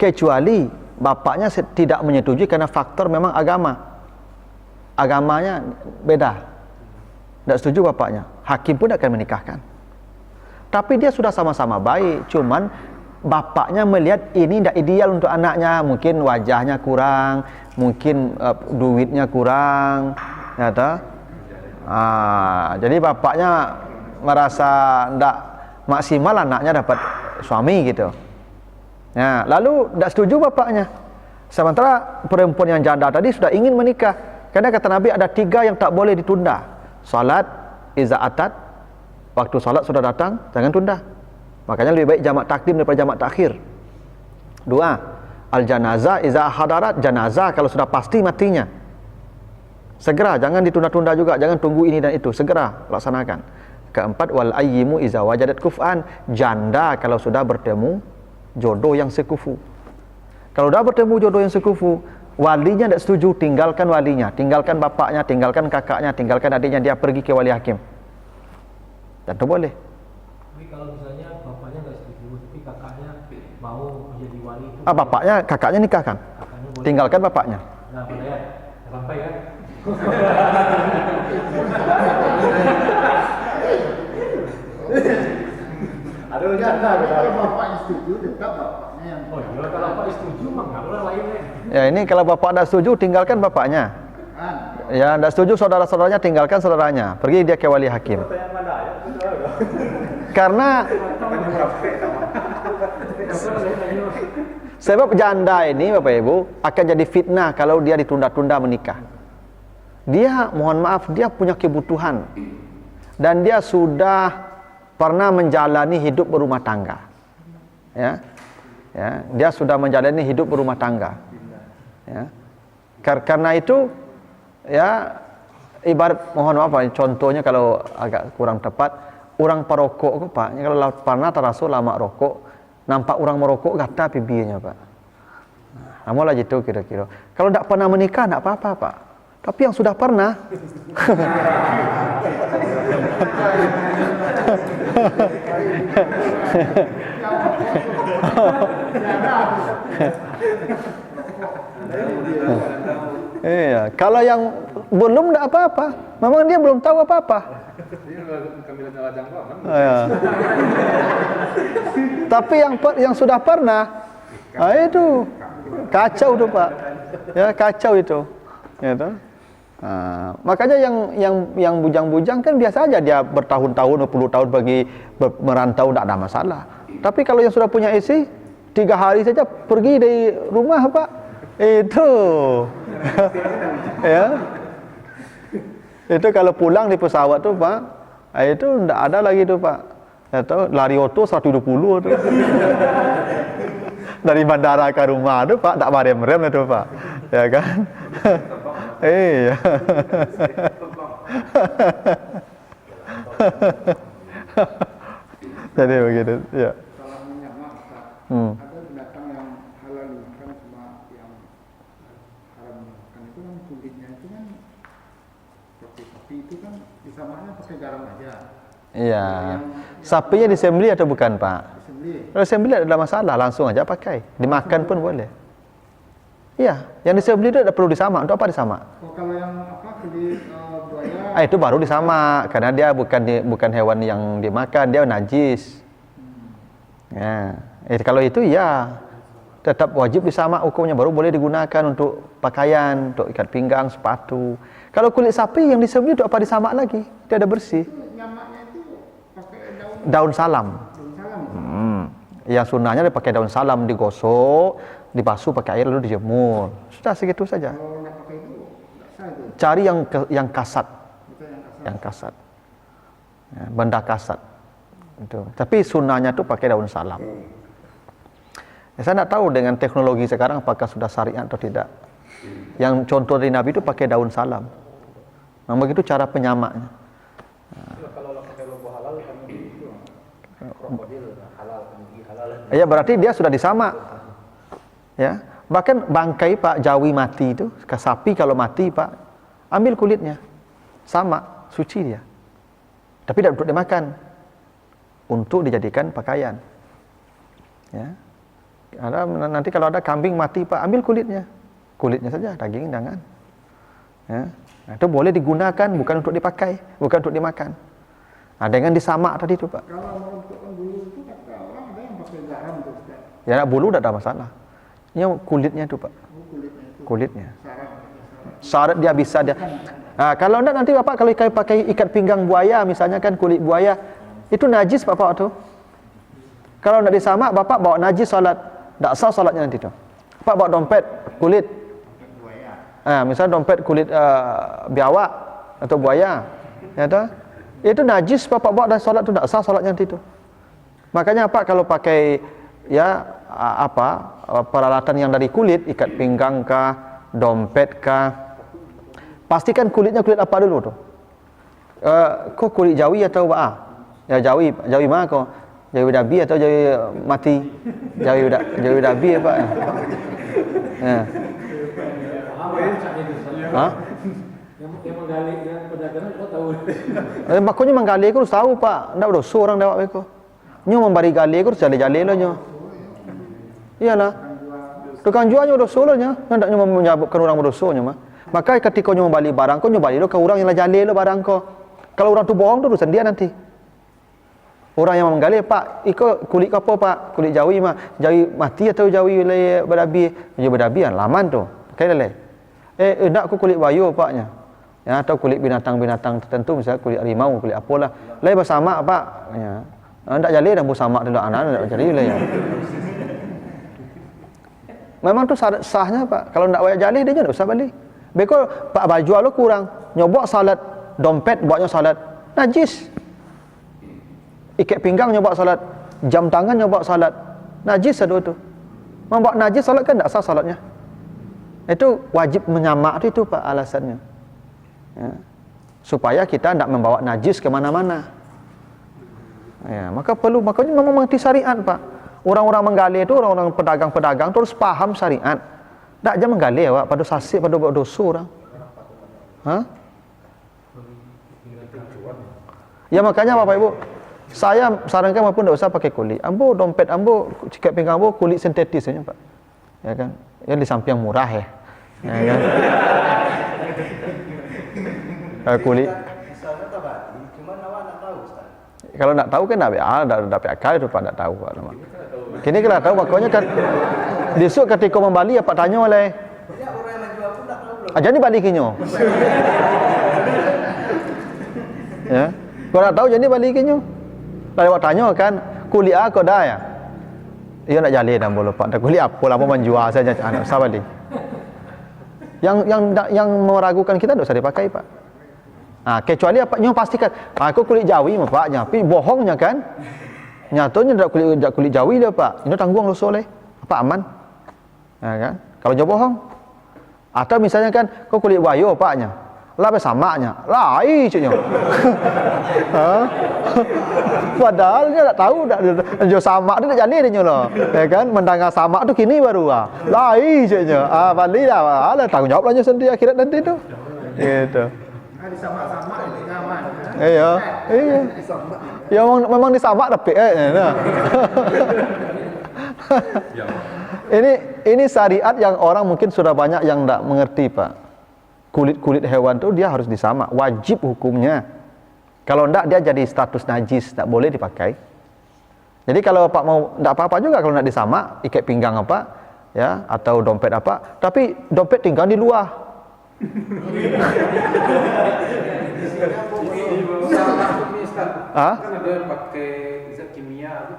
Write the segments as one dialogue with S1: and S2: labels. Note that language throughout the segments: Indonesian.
S1: kecuali bapaknya tidak menyetujui karena faktor memang agamanya beda, tidak setuju bapaknya, hakim pun akan menikahkan. Tapi dia sudah sama-sama baik, cuman bapaknya melihat ini tidak ideal untuk anaknya, mungkin wajahnya kurang, mungkin duitnya kurang, ya toh? Jadi bapaknya merasa tidak maksimal anaknya dapat suami gitu. Nah, lalu tidak setuju bapaknya. Sementara perempuan yang janda tadi sudah ingin menikah. Karena kata Nabi ada 3 yang tak boleh ditunda. Salat, iza atat, waktu salat sudah datang, jangan tunda. Makanya lebih baik jamak takdim daripada jamak takhir. 2, al janazah iza hadarat, janazah kalau sudah pasti matinya, segera, jangan ditunda-tunda juga, jangan tunggu ini dan itu, segera laksanakan. Keempat, wal ayyimu iza wajadat kuf'an, janda kalau sudah bertemu jodoh yang sekufu. Kalau sudah bertemu jodoh yang sekufu, walinya tidak setuju, tinggalkan walinya, tinggalkan bapaknya, tinggalkan kakaknya, tinggalkan adiknya, dia pergi ke wali hakim. Dan itu boleh.
S2: Tapi kalau misalnya bapaknya nggak setuju, tapi kakaknya mau menjadi wali itu,
S1: Bapaknya, kakaknya nikahkan, tinggalkan bapaknya.
S2: Nah, pada ya, sampai ya. Ada rencana kalau bapaknya setuju, tetap bapaknya yang. Oh iya, kalau bapak setuju, mah nggak boleh lainnya.
S1: Ya ini kalau bapak tidak setuju, tinggalkan bapaknya. Ya tidak setuju, saudara-saudaranya tinggalkan saudaranya, pergi dia ke wali hakim. Karena sebab janda ini Bapak Ibu akan jadi fitnah kalau dia ditunda-tunda menikah. Dia, mohon maaf, dia punya kebutuhan dan dia sudah pernah menjalani hidup berumah tangga. Ya, dia sudah menjalani hidup berumah tangga. Ya, karena itu, ya ibarat, mohon maaf, contohnya kalau agak kurang tepat, orang perokok Pak, kalau pernah terasa lama rokok, nampak orang merokok gata pipinya Pak. Namulah gitu kira-kira. Kalau tidak pernah menikah tidak apa-apa Pak. Tapi yang sudah pernah, iya. Kalau yang belum tidak apa-apa. Memang dia belum tahu apa-apa. Ya. Tapi yang sudah pernah, itu kacau tuh Pak. Ya kacau itu. Gitu. Makanya yang bujang-bujang kan biasa aja, dia bertahun-tahun, 20 tahun pergi merantau tidak ada masalah. Tapi kalau yang sudah punya istri, 3 hari saja pergi dari rumah Pak, itu ya, itu kalau pulang di pesawat tuh Pak, itu tidak ada lagi tuh Pak, itu lari oto 120 tuh dari bandara ke rumah tuh Pak, tak merem-rem itu Pak, ya kan. Iya. Jadi begitu, ya.
S3: Kalau menyamak, ada binatang yang halal dimakan sama yang haram dimakan, itu kan kulitnya itu kan seperti sapi itu kan disamakannya pakai garam aja.
S1: Iya. Sapinya disembelih atau bukan Pak?
S3: Disembelih.
S1: Kalau disembelih tidak ada masalah, langsung aja pakai, dimakan pun boleh. Iya, yang disembelih itu tidak perlu disamak. Untuk apa disamak?
S3: Oh, kalau yang apa kulit buaya?
S1: Itu baru disamak, karena dia bukan hewan yang dimakan, dia najis. Ya, kalau itu ya tetap wajib disamak hukumnya, baru boleh digunakan untuk pakaian, untuk ikat pinggang, sepatu. Kalau kulit sapi yang disembelih itu apa disamak lagi? Dia ada bersih.
S3: Nyamaknya itu pakai
S1: Daun salam.
S3: daun salam.
S1: Yang sunnahnya dipakai daun salam, digosok, dibasuh pakai air lalu dijemur. Sudah segitu saja.
S3: Kalau nggak pakai itu nggak sah itu.
S1: Cari yang kasat.
S3: Betul,
S1: Yang kasat. Ya, benda kasat. Itu. Tapi sunnahnya itu pakai daun salam. Ya, saya tidak tahu dengan teknologi sekarang apakah sudah syariat atau tidak. Yang contoh dari Nabi itu pakai daun salam. Nah, begitu cara penyamaknya.
S2: Kalau pakai logo halal kan itu krokodil halal, kemudian halal.
S1: Ya berarti dia sudah disamak. Ya, bahkan bangkai Pak Jawi mati itu, sapi kalau mati Pak, ambil kulitnya, sama, suci dia. Tapi tidak untuk dimakan, untuk dijadikan pakaian. Ya, Nanti kalau ada kambing mati Pak, ambil kulitnya saja, daging jangan. Ya. Nah, itu boleh digunakan, bukan untuk dipakai, bukan untuk dimakan. Nah, dengan disamak tadi itu Pak.
S3: Kalau menentukan bulu itu kata orang ada yang pakai garam tuh Ustaz.
S1: Ya bulu tidak ada masalah. Ini kulitnya itu Pak.
S3: Kulitnya itu.
S1: Kulitnya.
S3: Sarap.
S1: Syarat dia bisa dia. Nah, kalau enggak nanti Bapak kalau pakai ikat pinggang buaya misalnya kan kulit buaya itu najis Bapak tuh. Kalau enggak disamak Bapak bawa najis salat, enggak sah salatnya nanti tuh. Bapak bawa dompet kulit buaya. Misalnya dompet kulit biawak atau buaya, ya toh? Itu najis Bapak bawa dan salat itu enggak sah salatnya nanti tuh. Makanya Pak kalau pakai peralatan yang dari kulit, ikat pinggang kah, dompet kah, pastikan kulitnya kulit apa dulu tuh? Kok kulit jawi atau ya jawi mah kok? Jawi dabi atau jawi mati? Jawi dabi ya Pak. Ya.
S2: Yang menggali yang pedagang kau tahu.
S1: Makanya menggali aku harus tahu Pak. Ndak dosa orang dewak beko. Nyo membari gali aku harus jale-jale lo nyo. Iyalah. Tukang jualnya dosa lo nya. Ndak nyo menyebutkan orang berdosa nya mah. Maka ketika nyo membali barang kau, nyo bali lo ke orang yang lah jale lo barang kau. Kalau orang tu bohong tu urusan dia nanti. Orang yang menggali Pak, iko kulit apa Pak? Kulit jawi mah. Jawi mati atau jawi berabi? Jawi berabi kan laman tu. Kayak lele. Nak aku kulit bayu Paknya. Ya, atau kulit binatang-binatang tertentu misalnya kulit harimau, kulit apalah. Lai bersama Pak. Ya. Ndak jale dah bersama dulu anak ndak jadi lah ya. Memang tu sahnya Pak. Kalau ndak waya jale dia ndak usah balik. Beko Pak baju lo kurang. Nyobok salat dompet buatnya salat najis. Ikat pinggang nyobok salat, jam tangan nyobok salat. Najis ada tu. Membuat najis salat kan tak sah salatnya. Itu wajib menyamak itu Pak alasannya. Ya. Supaya kita tidak membawa najis ke mana-mana. Ya, makanya memang mengerti syariat Pak. Orang-orang menggali itu, orang-orang pedagang-pedagang itu harus paham syariat. Tak aja menggali Pak, pada sasik, pada buat dosa orang. Ya makanya Bapak Ibu, saya sarankan walaupun tidak usah pakai kulit. Ambo dompet ambo, ikat pinggang ambo kulit sintetis saja Pak. Ya kan? Yang di samping murah ya. Ya kan? Kulit. Kalau nak tahu kan dah akal itu Pak, nak tahu Pak nama. Kini kalau tahu makanya kan besok ketika membali apa tanya oleh. Jadi balikinnya. Ya. Kalau nak tahu jadi balikinnya. Lalu awak tanya kan, kulit apa dah ya? Ia nak jalin dah boleh Pak. Kulit apa lah menjual saja anak sabar di. Yang meragukan kita tak usah dipakai Pak. Kecuali apa? Nyo pastikan. Aku kulit Jawi mah Pak, tapi bohongnya kan? Nyatanya tidak kulit Jawi dia Pak. Ini tanggung lo soleh. Apa aman? Ya kan? Kalau jauh bohong. Atau misalnya kan, kau kulit bayo Paknya. Lah bersamanya. Lai cuknya. Padahal dia tak tahu dia sama dia tak jalin dia loh. Ya kan? Mendengar sama tu kini baru lai cuknya. Balik dah. Alah tanggung jawab lah sendiri akhirat nanti tu. Gitu.
S3: Disama-sama nyaman.
S1: Iya. Ya memang disama tapi Ini syariat yang orang mungkin sudah banyak yang tak mengerti Pak. Kulit-kulit hewan tu dia harus disama, wajib hukumnya. Kalau enggak dia jadi status najis, tak boleh dipakai. Jadi kalau Pak mau enggak apa-apa juga kalau nak disama, ikat pinggang apa, ya, atau dompet apa, tapi dompet tinggal di luar.
S2: Kan ada pakai zat kimia tu.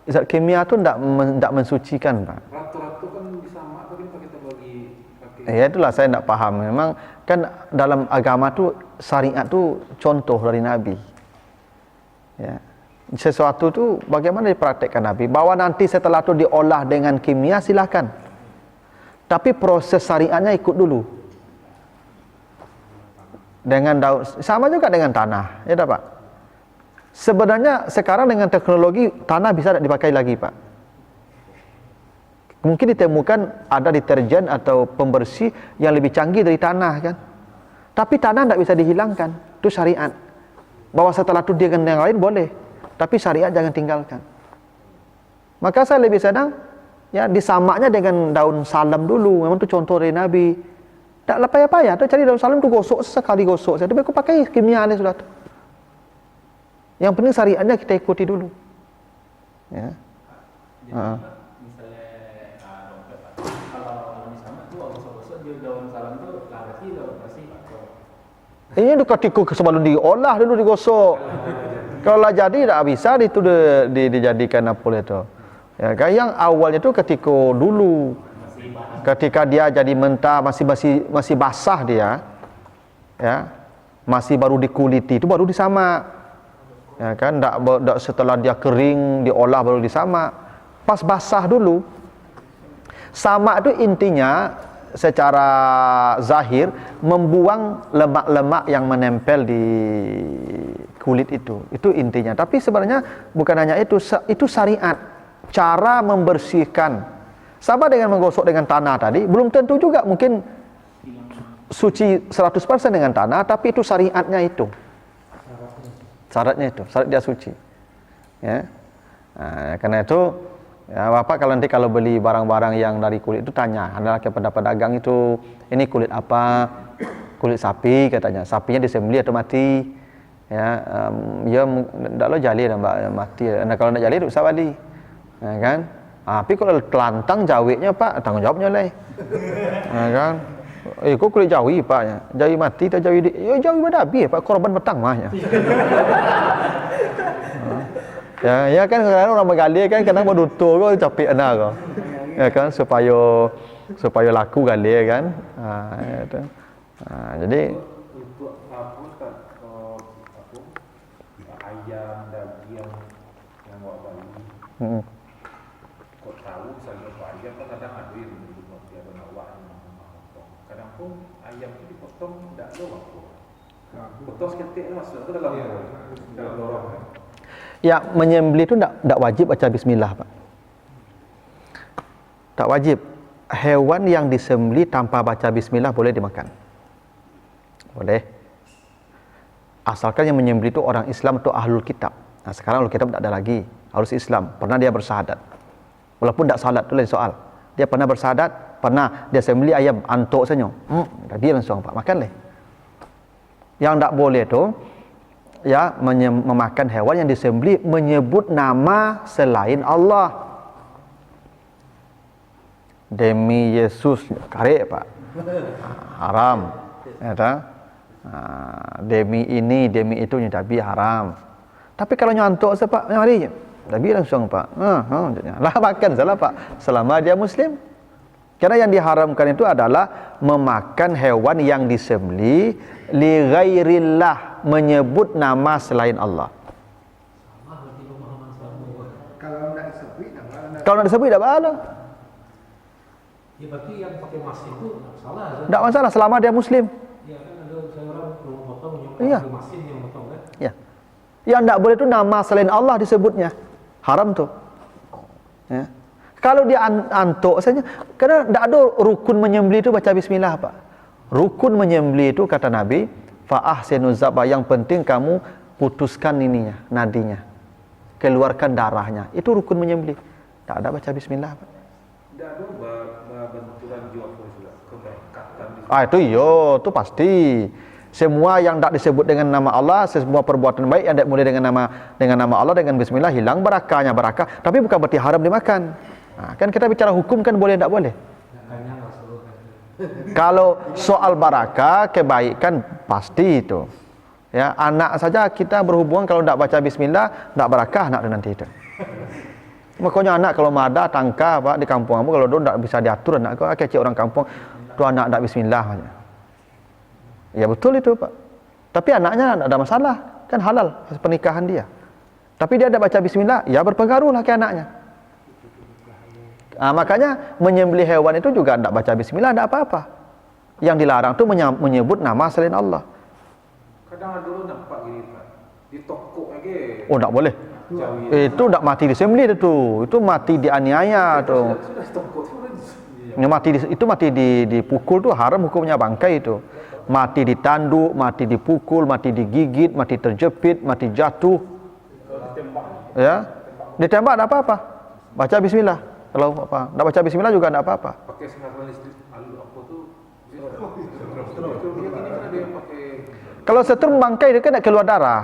S1: Zat kimia tu enggak mensucikan Pak.
S2: Ratu-ratu kan disama tapi kita bagi pakai.
S1: Ya itulah saya tidak paham. Memang kan dalam agama tu syariat tu contoh dari Nabi. Ya. Sesuatu tu bagaimana dipraktekkan Nabi. Bahwa nanti setelah tu diolah dengan kimia silakan. Tapi proses syariatnya ikut dulu. Dengan daun sama juga dengan tanah, ya tak Pak? Sebenarnya sekarang dengan teknologi tanah bisa tidak dipakai lagi Pak. Mungkin ditemukan ada deterjen atau pembersih yang lebih canggih dari tanah kan. Tapi tanah tidak bisa dihilangkan. Itu syariat. Bahwa setelah itu dia dengan yang lain boleh. Tapi syariat jangan tinggalkan. Maka saya lebih senang Ya, disamaknya dengan daun salam dulu. Memang itu contoh dari Nabi. Tak payah-payah, tu cari daun salam tu gosok sekali gosok. Tapi aku pakai kimia ni sudah tu. Yang penting syariatnya kita ikuti dulu. Ya.
S4: Jadi, misalnya dompet, kalau misalnya tu orang gosok dia daun salam tu berarti daun bersih.
S1: Ini ketika sebelum diolah dulu digosok. Kalau lah jadi tak bisa itu dijadikan apa itu. Ya kan, yang awalnya itu ketika dulu, ketika dia jadi mentah masih basah dia, ya, masih baru dikuliti itu baru disamak, ya kan, tak setelah dia kering diolah baru disamak, pas basah dulu. Samak itu intinya secara zahir membuang lemak-lemak yang menempel di kulit itu intinya. Tapi sebenarnya bukan hanya itu syariat. Cara membersihkan sama dengan menggosok dengan tanah tadi, belum tentu juga mungkin suci 100% dengan tanah, tapi itu syariatnya itu. Syaratnya itu, syarat dia suci. Ya. Nah, karena itu ya, Bapak kalau beli barang-barang yang dari kulit itu tanya, adalah kepada pedagang itu, ini kulit apa? Kulit sapi katanya. Sapinya disembelih atau mati? Ya, ya ndak lo jali dah Mbak mati. Nah, kalau ndak jali tak usah bali. Ya kan? Tapi kalau telantang jawiknya Pak, tanggung jawabnya lah. Ya kan? Kok kulit jawi Pak ya? Jawi mati atau jawi ya jawi badabi Pak, korban petang mahnya. Ya kan kadang orang menggali kan kadang mau tutur kok capek ana kok. Ya kan supaya laku gali kan. Itu. Jadi
S2: untuk apa kan ayam daging yang bawa bayi. Kok tahu misalnya ayam kan kadang ada yang dia ada nawak potong. Kadang pun ayam itu dipotong tidak ada waktu. Potong seketik masuk ke dalam lorong.
S1: ya, menyembelih itu tidak wajib baca bismillah, Pak. Tak wajib. Hewan yang disembelih tanpa baca bismillah boleh dimakan. Boleh. Asalkan yang menyembelih itu orang Islam atau ahlul kitab. Nah, sekarang ahlul kitab tidak ada lagi. Harus Islam. Pernah dia bersahadat. Walaupun tidak salat, itu lain soal. Dia pernah bersahadat, pernah dia sembelih ayam, antuk saja. Tadi langsung, Pak, makan leh. Yang tidak boleh itu, ya, memakan hewan yang disembelih menyebut nama selain Allah. Demi Yesus, karek Pak, haram. Ya, demi ini, demi itu, tapi haram. Tapi kalau nyantuk Pak, mari, tapi langsung Pak, lah makan salah Pak, selama dia Muslim. Karena yang diharamkan itu adalah memakan hewan yang disembelih li ghairillah, menyebut nama selain Allah.
S3: Kalau tidak disebut,
S1: Kalau tidak disebut, tidak masalah.
S5: Ya berarti yang pakai mask itu salah.
S1: Tidak masalah selama dia Muslim.
S5: Ya kan ada saya orang potong yang
S1: Iya.
S5: pakai mask yang potong kan.
S1: Ya. Yang tidak boleh itu nama selain Allah disebutnya. Haram tuh. Ya. Kalau dia antuk saja, karena tidak ada rukun menyembelih itu baca bismillah, Pak. Rukun menyembelih itu kata Nabi, fa ahsinuz zabah, yang penting kamu putuskan ininya, nadinya. Keluarkan darahnya. Itu rukun menyembelih. Tak ada baca bismillah, Pak.
S2: Tidak ada benturan jiwa juga, keberkatan.
S1: Itu itu pasti. Semua yang tak disebut dengan nama Allah, semua perbuatan baik yang tak mulai dengan nama Allah, dengan bismillah, hilang barakahnya, barakah. Tapi bukan berarti haram dimakan. Kan kita bicara hukum kan boleh tak boleh. Kalau soal barakah, kebaikan pasti itu. Ya, anak saja kita berhubungan kalau tak baca bismillah, tak barakah nak nanti itu. Makanya anak kalau ada tangka Pak di kampung kamu, kalau tak bisa diatur anak kau, kecil orang kampung, tu anak tak bismillah aja. Ya betul itu Pak. Tapi anaknya tak ada masalah, kan halal pernikahan dia. Tapi dia tak baca bismillah, ya berpengaruhlah ke anaknya. Makanya menyembelih hewan itu juga tidak baca bismillah, tidak apa-apa. Yang dilarang itu menyebut nama selain Allah.
S2: Kadang ada orang nampak gini Pak, di toko lagi.
S1: Oh, tidak boleh. Itu tidak mati disembelih itu mati dianiaya tuh.
S2: Sudah toko
S1: Itu mati dipukul tuh haram hukumnya, bangkai itu. Mati ditanduk, mati dipukul, mati digigit, mati terjepit, mati jatuh. Ya, ditembak tidak apa-apa. Baca bismillah. Kalau apa, tidak baca bismillah juga tidak apa-apa.
S2: Pakai senapan listrik alu apa tuh? Itu dia ini kan ada yang pakai.
S1: Kalau setrum bangkai dia kan tidak keluar darah.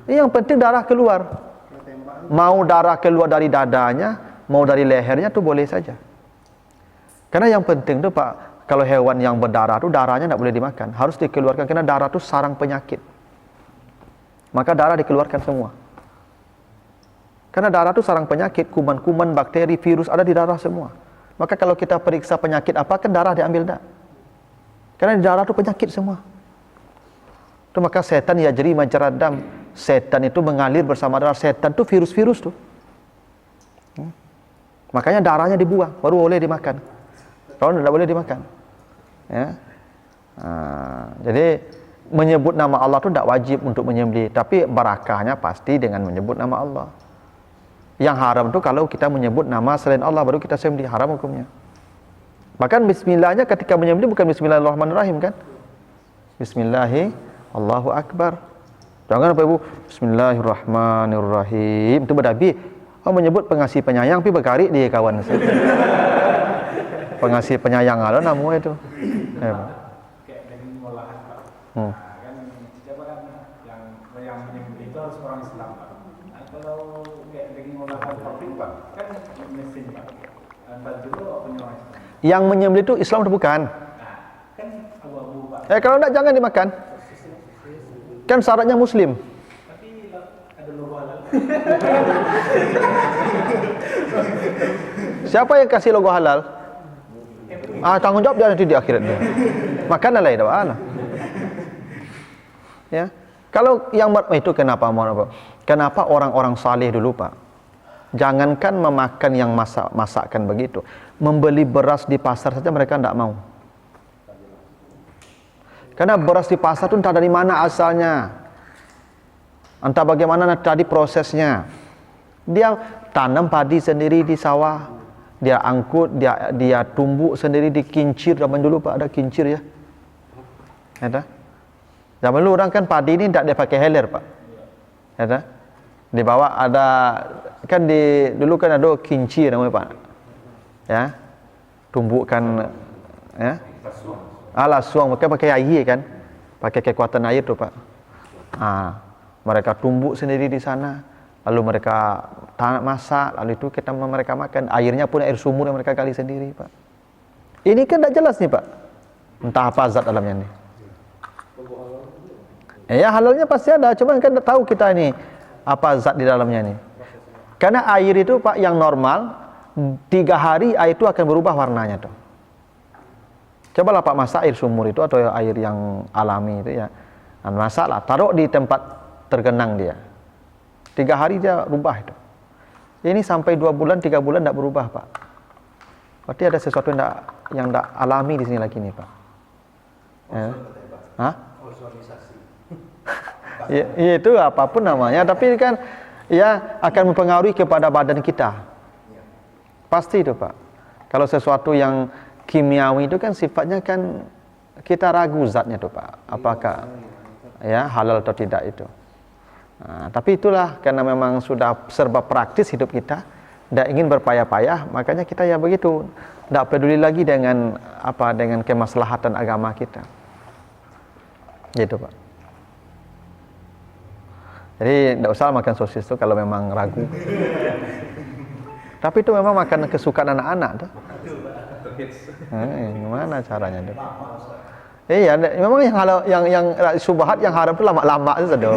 S1: Yang penting darah keluar. Mau darah keluar dari dadanya, mau dari lehernya tuh boleh saja. Karena yang penting tuh Pak, kalau hewan yang berdarah tuh darahnya tidak boleh dimakan, harus dikeluarkan karena darah tuh sarang penyakit. Maka darah dikeluarkan semua. Karena darah itu sarang penyakit, kuman-kuman, bakteri, virus ada di darah semua. Maka kalau kita periksa penyakit apa, kan darah diambil tak? Karena di darah itu penyakit semua. Itu maka setan ya jeri majrad dam. Setan itu mengalir bersama darah. Setan itu virus-virus tuh. Makanya darahnya dibuang, baru boleh dimakan. Kalau tidak boleh dimakan. Ya. Jadi menyebut nama Allah itu tidak wajib untuk menyembelih, tapi barakahnya pasti dengan menyebut nama Allah. Yang haram itu kalau kita menyebut nama selain Allah baru kita sembelih, haram hukumnya. Bahkan bismillahnya ketika menyembelih bukan bismillahirrahmanirrahim kan? Bismillahi Allahu Akbar. Jangan apa ibu bismillahirrahmanirrahim itu berdabi. Oh menyebut pengasih penyayang tapi berkari dia kawan. Pengasih penyayang ada namanya itu.
S4: Kayak daging olahan Pak. Nah, kan siapa kan yang menyembelih itu harus orang Islam Pak. Nah, kalau kayak daging olahan pabrik Pak, kan mesin Pak. Antar juga punya orang Islam.
S1: Yang menyembelih itu Islam atau bukan?
S4: Nah, kan abu-abu Pak.
S1: Kalau tidak jangan dimakan. Kan syaratnya muslim.
S4: Tapi ada logo halal.
S1: Siapa yang kasih logo halal? Tanggung jawab dia nanti di akhirat dia. Makan lah itu ana. Ya. Kalau yang itu kenapa Kenapa orang-orang saleh dulu Pak? Jangankan memakan yang masakan begitu. Membeli beras di pasar saja mereka tidak mau. Karena beras di pasar itu entah dari mana asalnya. Entah bagaimana tadi prosesnya. Dia tanam padi sendiri di sawah. Dia angkut, dia tumbuk sendiri di kincir. Zaman dulu Pak ada kincir ya. Ada. Zaman dulu orang kan padi ini tidak dia pakai heler Pak. Ada. Di bawah ada kan dulu kan ada kincir namanya Pak. Ya. Tumbukkan ya. Lasuang mereka pakai air kan. Pakai kekuatan air tuh Pak. Mereka tumbuk sendiri di sana. Lalu mereka masak, lalu itu mereka makan. Airnya pun air sumur yang mereka gali sendiri, Pak. Ini kan tidak jelas nih, Pak. Entah apa zat dalamnya nih. Ya halalnya pasti ada, cuma kan tidak tahu kita ini apa zat di dalamnya nih. Karena air itu Pak yang normal 3 hari air itu akan berubah warnanya tuh. Cobalah Pak masak air sumur itu atau air yang alami itu ya. Masaklah, taruh di tempat tergenang dia. 3 hari dia rubah itu. Ini sampai 2 bulan, 3 bulan tidak berubah Pak. Berarti ada sesuatu yang tidak alami di sini lagi nih Pak. Ya, itu apapun namanya, tapi kan ya akan mempengaruhi kepada badan kita. Pasti itu Pak. Kalau sesuatu yang kimiawi itu kan sifatnya kan kita ragu zatnya tuh Pak. Apakah ya halal atau tidak itu. Tapi itulah karena memang sudah serba praktis hidup kita, tidak ingin berpayah-payah, makanya kita ya begitu, tidak peduli lagi dengan kemaslahatan agama kita, gitu Pak. Jadi tidak usah makan sosis itu kalau memang ragu. Tapi itu memang makan kesukaan anak-anak tuh. Gimana caranya tuh? Iya, memang yang subhat yang haram itu lama-lama saja.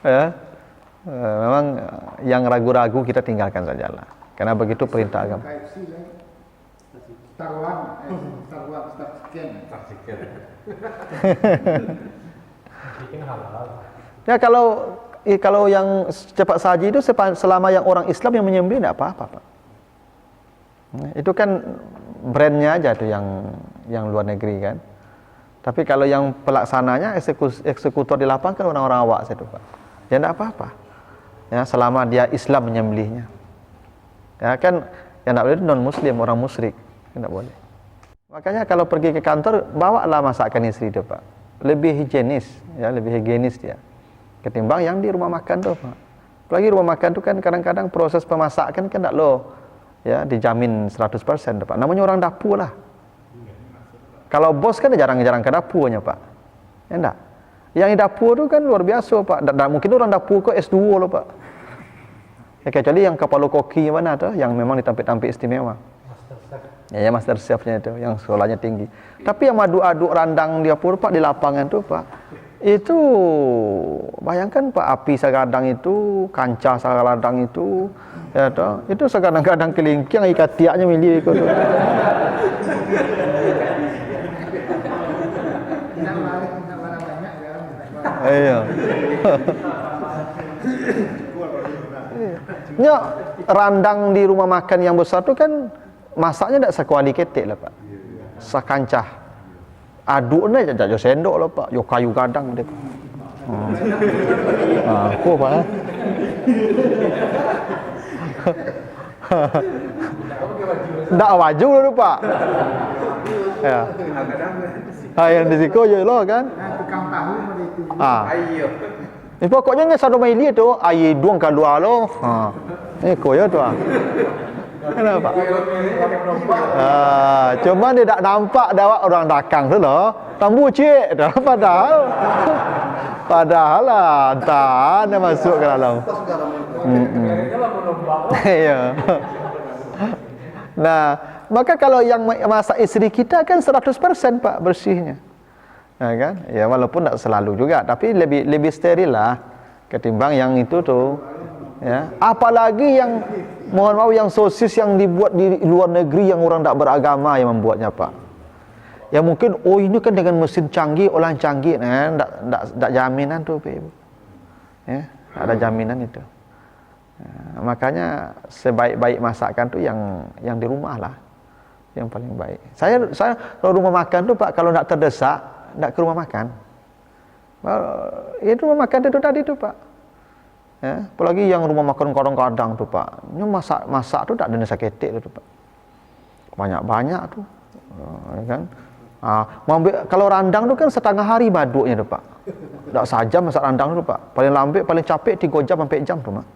S1: Ya. Memang yang ragu-ragu kita tinggalkan sajalah. Karena begitu perintah agama. Ya kalau yang cepat saji itu selama yang orang Islam yang menyembelih tidak apa-apa, Pak. Itu kan brandnya aja tuh yang luar negeri kan. Tapi kalau yang pelaksananya eksekutor di lapangan kan orang-orang awak situ Pak. Ya tidak apa-apa. Ya selama dia Islam menyembelihnya. Ya kan yang tidak boleh itu non muslim, orang musyrik. Tidak boleh. Makanya kalau pergi ke kantor bawalah masakan istri itu Pak. Lebih higienis, ya lebih higienis dia. Ketimbang yang di rumah makan tuh Pak. Apalagi rumah makan itu kan kadang-kadang proses pemasakan kan tak lo ya dijamin 100% Pak. Namanya orang dapur lah. Kalau bos kan jarang-jarang ke dapurnya Pak. Ya enggak? Yang di dapur itu kan luar biasa Pak. Dan mungkin orang dapur kok S2 loh Pak. Ya, kecuali yang kepala koki mana tuh yang memang ditampik-tampik istimewa. Ya, master chefnya itu yang sekolahnya tinggi. Tapi yang aduk-aduk randang di dapur Pak di lapangan tuh Pak. Itu bayangkan Pak, api sekadang itu, kancah sekadang itu, ya toh, itu sekadang-kadang kelingking ikat tiaknya milih ikut. Iya. Nyok randang di rumah makan yang besar tuh kan masaknya tidak sekuali ketek lah Pak. Sekancah. Aduknya jajak sendok lah Pak. Yo kayu gadang dia Pak. Aku Pak. Ndak waju dulu Pak. Ya. Yang di situ je lo kan.
S3: Tukang tahu itu.
S1: Ini pokoknya nggak satu maili tu, air duang kalua lo. Ini koyo tu Kenapa? Cuma dia tak nampak dah orang dakang tu loh. Tambu cik dah padahal lah entah dia masuk ke dalam. Iya. Nah, maka kalau yang masak isteri kita kan 100% Pak bersihnya. Ya kan? Ya walaupun tak selalu juga, tapi lebih steril lah ketimbang yang itu tuh. Ya, apalagi yang mohon maaf yang sosis yang dibuat di luar negeri yang orang tak beragama yang membuatnya Pak. Ya mungkin ini kan dengan mesin canggih, olahan canggih, tak jaminan tuh Pak Ibu. Ya, tak ada jaminan itu. Ya, makanya sebaik-baik masakan tuh yang di rumah lah, yang paling baik. Saya kalau rumah makan tuh Pak, kalau tak terdesak, tak ke rumah makan. Itu rumah makan itu tadi tuh Pak. Ya, apalagi yang rumah makan kadang-kadang tuh Pak. Ini masak tuh tak ada nasi ketek tuh Pak. Banyak-banyak tuh. Ya kan? Kalau randang tuh kan setengah hari baduknya tuh Pak. Tak sajam masak randang tuh Pak. Paling lambat, paling capek 3 jam sampai jam tuh Pak.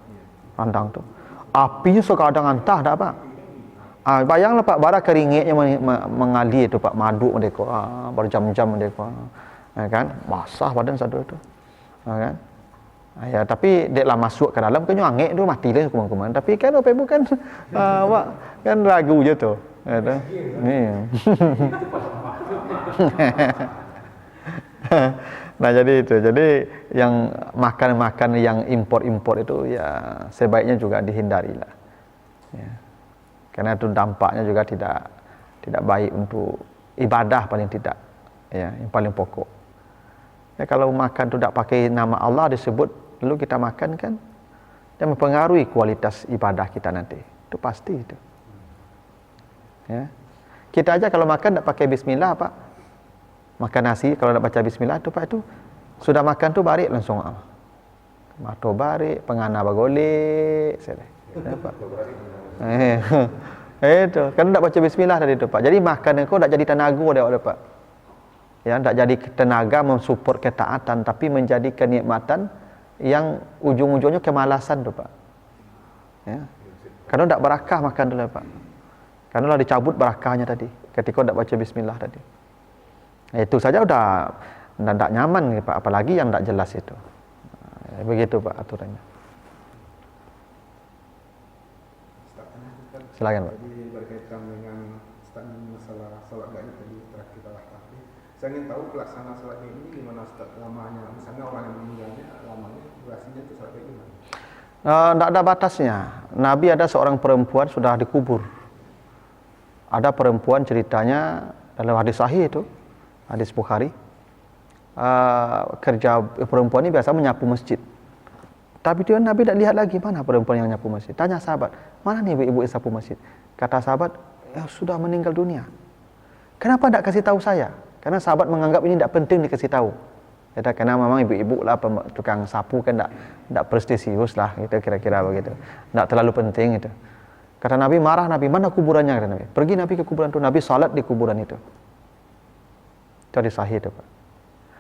S1: Randang tuh. Apinya sekadang antah dah Pak. Bayanglah Pak, bara keringitnya mengalir tuh Pak, madu mereka. Berjam-jam mereka. Ya kan? Basah badan satu itu. Ya kan? Ya, tapi dia lah masuk ke dalam kan angek tu mati lah kuman-kuman. Tapi kan apa bukan awak kan ragu je tu. Ya tu. Ni. Nah jadi itu. Jadi yang makan-makan yang import-import itu ya sebaiknya juga dihindari lah. Ya. Karena itu dampaknya juga tidak baik untuk ibadah paling tidak. Ya, yang paling pokok. Ya, kalau makan tu tak pakai nama Allah disebut lalu kita makan kan dia mempengaruhi kualitas ibadah kita nanti. Itu pasti itu. Ya. Kita aja kalau makan tak pakai bismillah Pak. Makan nasi kalau tak baca bismillah tu Pak itu sudah makan tu barik langsung mato barik, pengana bagolek, saya. Ya, Pak. Itu kan tak baca bismillah tadi tu Pak. Jadi makan kau tak jadi tenaga dia Pak. Ya, tak jadi tenaga mensupport ketaatan tapi menjadi kenikmatan yang ujung-ujungnya kemalasan tu Pak. Ya. Karena tak barakah makan dulu Pak. Karena lah dicabut barakahnya tadi ketika tak baca bismillah tadi. Itu saja udah tak nyaman Pak, apalagi yang tak jelas itu. Begitu Pak aturannya. Silakan Pak.
S3: Jadi berkaitan dengan masalah salat gaib tadi telah kita bahas. Saya ingin tahu pelaksana salat gaib ini gimana Ustaz, lamanya, misalnya orang yang meninggalnya lamanya durasinya itu salat gaib gimana?
S1: Tidak ada batasnya. Nabi ada seorang perempuan sudah dikubur. Ada perempuan ceritanya dalam hadis sahih itu, hadis Bukhari. Kerja perempuan ini biasa menyapu masjid. Tapi dia Nabi tak lihat lagi mana perempuan yang nyapu masjid. Tanya sahabat, mana nih ibu yang sapu masjid? Kata sahabat, ya sudah meninggal dunia. Kenapa tak kasih tahu saya? Karena sahabat menganggap ini tidak penting dikasih tahu. Kata karena memang ibu-ibu lah tukang sapu kan tak prestisius lah, gitu kira-kira begitu. Tak terlalu penting itu. Kata Nabi marah, Nabi mana kuburannya? Kata Nabi. Pergi Nabi ke kuburan itu, Nabi salat di kuburan itu. Itu hadis sahih itu Pak.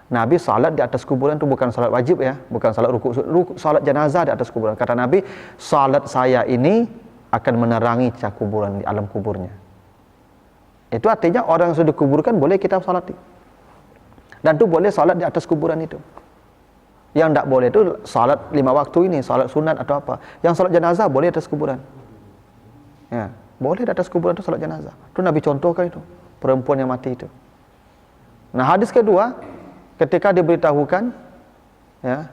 S1: Nabi salat di atas kuburan itu bukan salat wajib ya, bukan salat ruku, salat jenazah di atas kuburan. Kata Nabi, salat saya ini akan menerangi kuburan di alam kuburnya. Itu artinya orang yang sudah dikuburkan boleh kita salati. Dan itu boleh salat di atas kuburan itu. Yang tidak boleh itu salat 5 waktu ini, salat sunat atau apa. Yang salat jenazah boleh di atas kuburan. Ya, boleh di atas kuburan itu salat jenazah. Itu Nabi contohkan itu, perempuan yang mati itu. Nah, hadis kedua, ketika diberitahukan ya,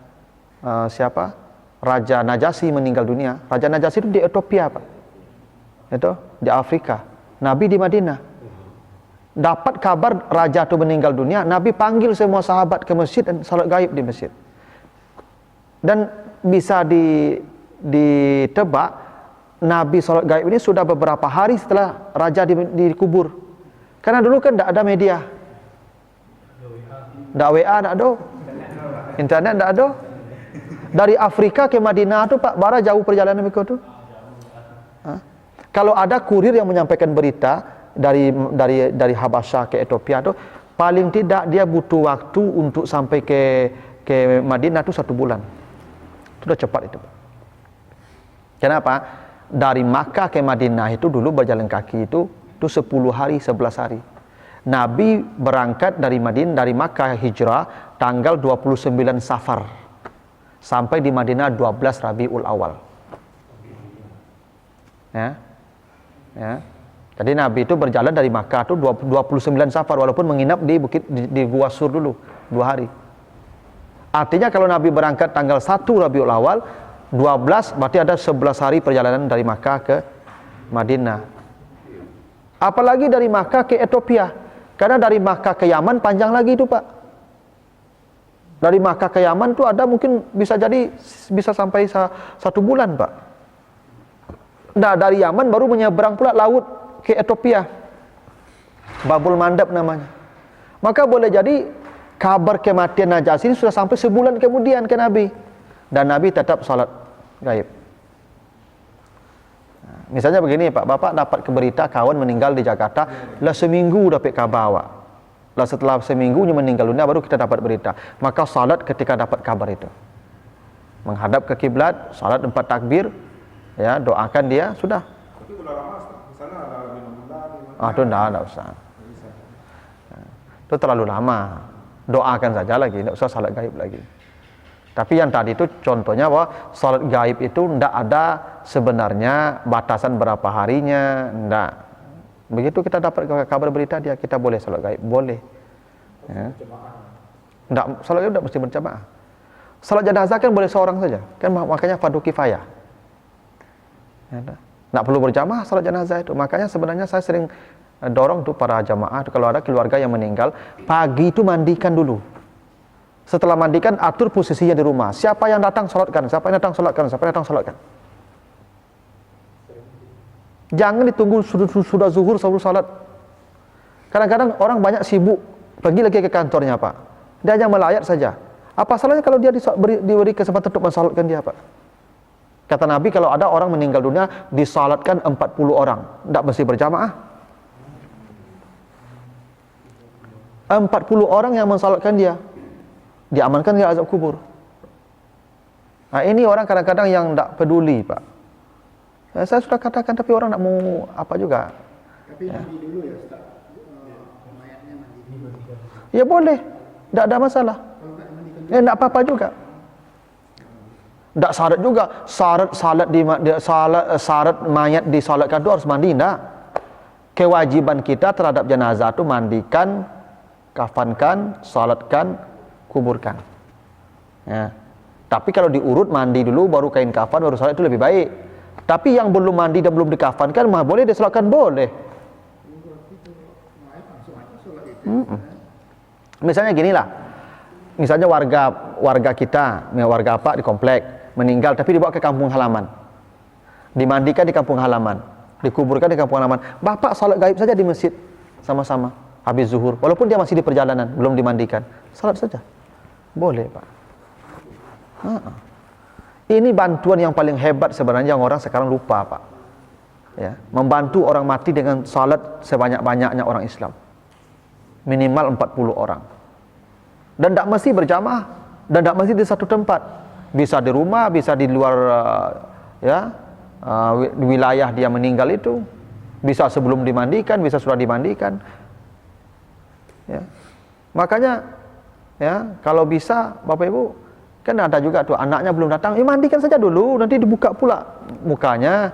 S1: siapa? Raja Najasyi meninggal dunia. Raja Najasyi itu di Ethiopia, Pak. Itu di Afrika. Nabi di Madinah. Dapat kabar raja itu meninggal dunia, Nabi panggil semua sahabat ke masjid dan salat gaib di masjid. Dan bisa ditebak Nabi salat gaib ini sudah beberapa hari setelah raja dikubur. Karena dulu kan tidak ada media. Tidak WA, tidak ada. Internet tidak ada. Dari Afrika ke Madinah itu Pak, bara jauh perjalanan mereka itu. Kalau ada kurir yang menyampaikan berita dari Habasyah ke Ethiopia itu, paling tidak dia butuh waktu untuk sampai ke Madinah itu 1 bulan. Sudah cepat itu. Kenapa? Dari Makkah ke Madinah itu dulu berjalan kaki itu 10 hari, 11 hari. Nabi berangkat dari Makkah hijrah tanggal 29 Safar sampai di Madinah 12 Rabiul Awal. Ya. Jadi Nabi itu berjalan dari Makkah itu 29 Safar walaupun menginap di Gua Sur dulu 2 hari. Artinya kalau Nabi berangkat tanggal 1 Rabiul Awal 12 berarti ada 11 hari perjalanan dari Makkah ke Madinah. Apalagi dari Makkah ke Ethiopia. Karena dari Makkah ke Yaman panjang lagi itu Pak. Dari Makkah ke Yaman tuh ada mungkin bisa sampai 1 bulan Pak. Nah dari Yaman baru menyeberang pula laut ke Ethiopia. Babul Mandab namanya. Maka boleh jadi kabar kematian Najasyi ini sudah sampai sebulan kemudian ke Nabi. Dan Nabi tetap salat gaib. Misalnya begini Pak, Bapak dapat berita kawan meninggal di Jakarta, lah seminggu dapat kabar awak. Lah setelah seminggunya meninggal dunia baru kita dapat berita. Maka salat ketika dapat kabar itu. Menghadap ke kiblat, salat 4 takbir, ya, doakan dia, sudah.
S2: Tapi udah lama, misalnya ada 5 bulan.
S1: Itu enggak usah. Itu terlalu lama. Doakan saja lagi, enggak usah salat gaib lagi. Tapi yang tadi itu contohnya bahwa salat gaib itu tidak ada sebenarnya batasan berapa harinya, tidak. Begitu kita dapat kabar berita dia, kita boleh salat gaib, boleh. Ya. Tidak, salat gaib tidak mesti berjamaah. Salat jenazah kan boleh seorang saja, kan makanya fardu kifayah. Ya, tidak perlu berjamaah salat jenazah itu. Makanya sebenarnya saya sering dorong tuh para jamaah kalau ada keluarga yang meninggal, pagi itu mandikan dulu. Setelah mandikan, atur posisinya di rumah. Siapa yang datang, salatkan. Siapa yang datang, salatkan. Siapa yang datang, salatkan. Jangan ditunggu sudah zuhur, sebelum salat. Kadang-kadang orang banyak sibuk. Pergi lagi ke kantornya, Pak. Dia hanya melayat saja. Apa salahnya kalau dia diberi kesempatan untuk mensalatkan dia, Pak? Kata Nabi, kalau ada orang meninggal dunia, disalatkan 40 orang. Tidak mesti berjamaah. 40 orang yang mensalatkan dia. Diamankan dari azab kubur. Nah, ini orang kadang-kadang yang tidak peduli, Pak. Ya, saya sudah katakan, tapi orang tidak mau apa juga.
S3: Tapi mandi dulu ya, Ustaz. Mayatnya mandi.
S1: Ya boleh, tidak ada masalah.
S3: Kalau tak mandikan
S1: Ya tidak apa-apa juga. Tidak syarat juga. Syarat mayat disalatkan itu harus mandi, tidak. Kewajiban kita terhadap jenazah itu mandikan, kafankan, salatkan, kuburkan. Ya. Tapi kalau diurut mandi dulu baru kain kafan baru salat itu lebih baik. Tapi yang belum mandi dan belum dikafankan mah boleh disalatkan, boleh. Misalnya ginilah. Misalnya warga kita, warga apa di komplek meninggal tapi dibawa ke kampung halaman. Dimandikan di kampung halaman, dikuburkan di kampung halaman. Bapak salat gaib saja di masjid sama-sama habis zuhur. Walaupun dia masih di perjalanan, belum dimandikan. Salat saja. Boleh, Pak. Ini bantuan yang paling hebat sebenarnya yang orang sekarang lupa, Pak. Ya, membantu orang mati dengan salat sebanyak-banyaknya orang Islam. Minimal 40 orang. Dan tidak mesti berjamaah, dan tidak mesti di satu tempat. Bisa di rumah, bisa di luar wilayah dia meninggal itu. Bisa sebelum dimandikan, bisa sudah dimandikan. Ya. Makanya ya, kalau bisa Bapak Ibu, kan ada juga tuh anaknya belum datang, mandikan saja dulu, nanti dibuka pula mukanya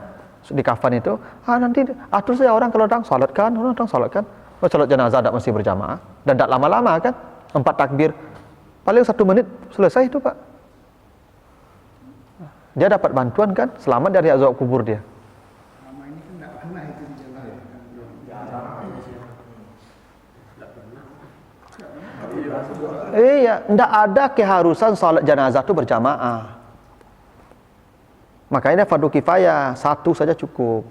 S1: di kafan itu. Nanti atur saja orang kalau datang salatkan, orang datang salatkan. Salat jenazah tidak mesti berjamaah dan tidak lama-lama kan, 4 takbir. Paling 1 menit selesai itu Pak. Dia dapat bantuan kan, selamat dari azab kubur dia.
S3: Selama ini kan tidak pernah itu dijalankan.
S1: Iya, tidak ada keharusan salat jenazah itu berjamaah. Makanya fardu kifayah, 1 saja cukup.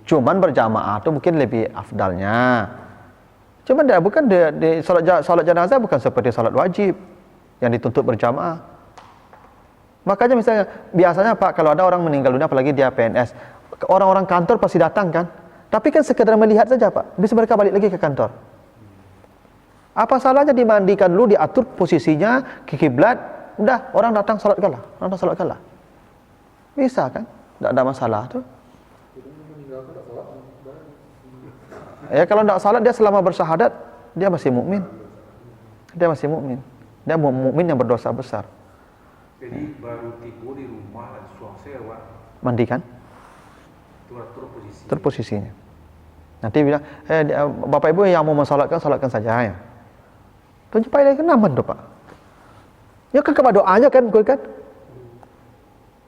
S1: Cuman berjamaah itu mungkin lebih afdalnya. Cuman dia bukan di salat jenazah bukan seperti salat wajib yang dituntut berjamaah. Makanya misalnya biasanya Pak, kalau ada orang meninggal dunia apalagi dia PNS, orang-orang kantor pasti datang kan. Tapi kan sekedar melihat saja Pak, bisa mereka balik lagi ke kantor. Apa salahnya dimandikan dulu, diatur posisinya ke kiblat, udah orang datang salat kalah, orang datang salat kalah. Bisa kan? Tidak ada masalah tuh. Ya kalau tidak salat dia selama bersyahadat dia masih mukmin. Dia masih mukmin. Dia mukmin yang berdosa besar.
S2: Jadi baru tidur di rumah dan suang sewa.
S1: Mandikan.
S2: Tur posisi.
S1: Tur posisinya. Nanti bilang, Bapak Ibu yang mau mensalatkan, salatkan saja ya. Tuh supaya dia aman tuh Pak. Ya kan kepada doanya kan,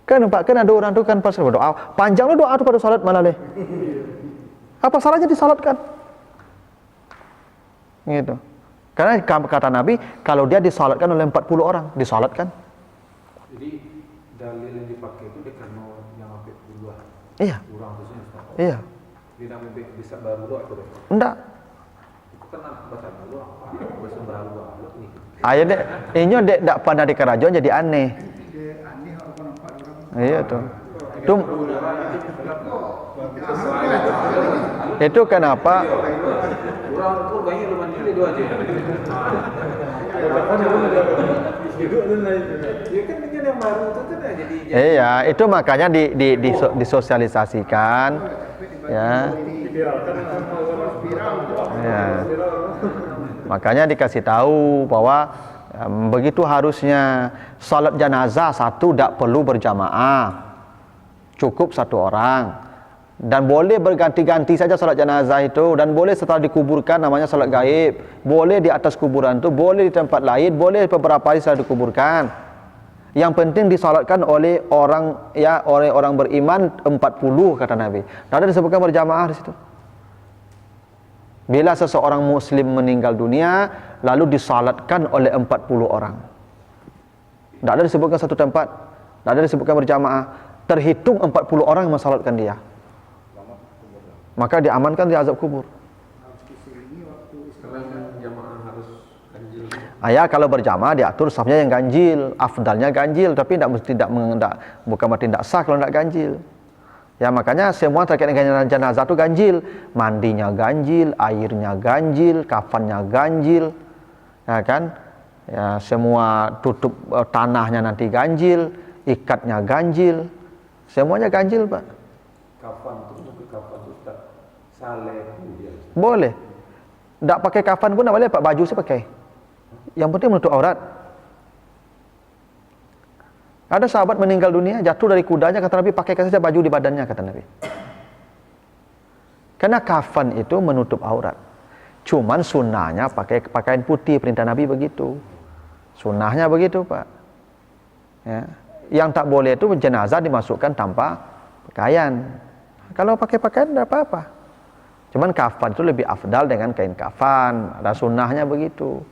S1: kan Pak, kan ada orang tuh kan pas berdoa, panjang lu doa tuh pada salat malah leh. Apa salahnya disalatkan? Gitu. Karena kata Nabi, kalau dia disalatkan oleh 40 orang, disalatkan.
S2: Jadi dalil yang dipakai itu dia karena yang sampai dua.
S1: Iya.
S2: Orang itu sih.
S1: Iya.
S2: Dia bisa baru doa itu deh.
S1: Enggak.
S2: Itu kan baca dulu apa? Bisa baru doa nih.
S1: Ayo dek, ini dek tidak pernah di kerajaan jadi aneh.
S3: Dia aneh kalau nampak orang.
S1: Iya tuh. Itu kenapa?
S2: Orang itu banyak rumah ini dua aja. Ya kan dengan yang baru itu kan jadi.
S1: Iya, itu makanya disosialisasikan, ya. Ya. Makanya dikasih tahu bahwa begitu harusnya salat jenazah 1 tidak perlu berjamaah, cukup 1 orang. Dan boleh berganti-ganti saja salat jenazah itu, dan boleh setelah dikuburkan namanya salat gaib, boleh di atas kuburan itu, boleh di tempat lain, boleh beberapa hari setelah dikuburkan. Yang penting disalatkan oleh orang beriman 40 kata Nabi. Tidak ada disebutkan berjamaah di situ. Bila seseorang muslim meninggal dunia lalu disalatkan oleh 40 orang. Tidak ada disebutkan satu tempat, tidak ada disebutkan berjamaah, terhitung 40 orang yang mensalatkan dia. Maka diamankan di azab kubur.
S5: Kalau jamaah harus ganjil.
S1: Kalau berjamaah diatur safnya yang ganjil, afdalnya ganjil, tapi bukan berarti tidak sah kalau tidak ganjil. Ya makanya semua terkait dengan jenazah itu ganjil, mandinya ganjil, airnya ganjil, kafannya ganjil, ya kan? Ya semua tutup tanahnya nanti ganjil, ikatnya ganjil, semuanya ganjil Pak.
S2: Kafan itu tak saleh dia.
S1: Boleh. Tak pakai kafan pun tak boleh Pak, baju saya pakai. Yang penting menutup aurat. Ada sahabat meninggal dunia, jatuh dari kudanya, kata Nabi, pakaikan saja baju di badannya, kata Nabi. Karena kafan itu menutup aurat. Cuman sunnahnya pakai pakaian putih, perintah Nabi begitu. Sunnahnya begitu Pak. Ya. Yang tak boleh itu jenazah dimasukkan tanpa pakaian. Kalau pakai pakaian tidak apa-apa. Cuman kafan itu lebih afdal dengan kain kafan. Ada sunnahnya begitu.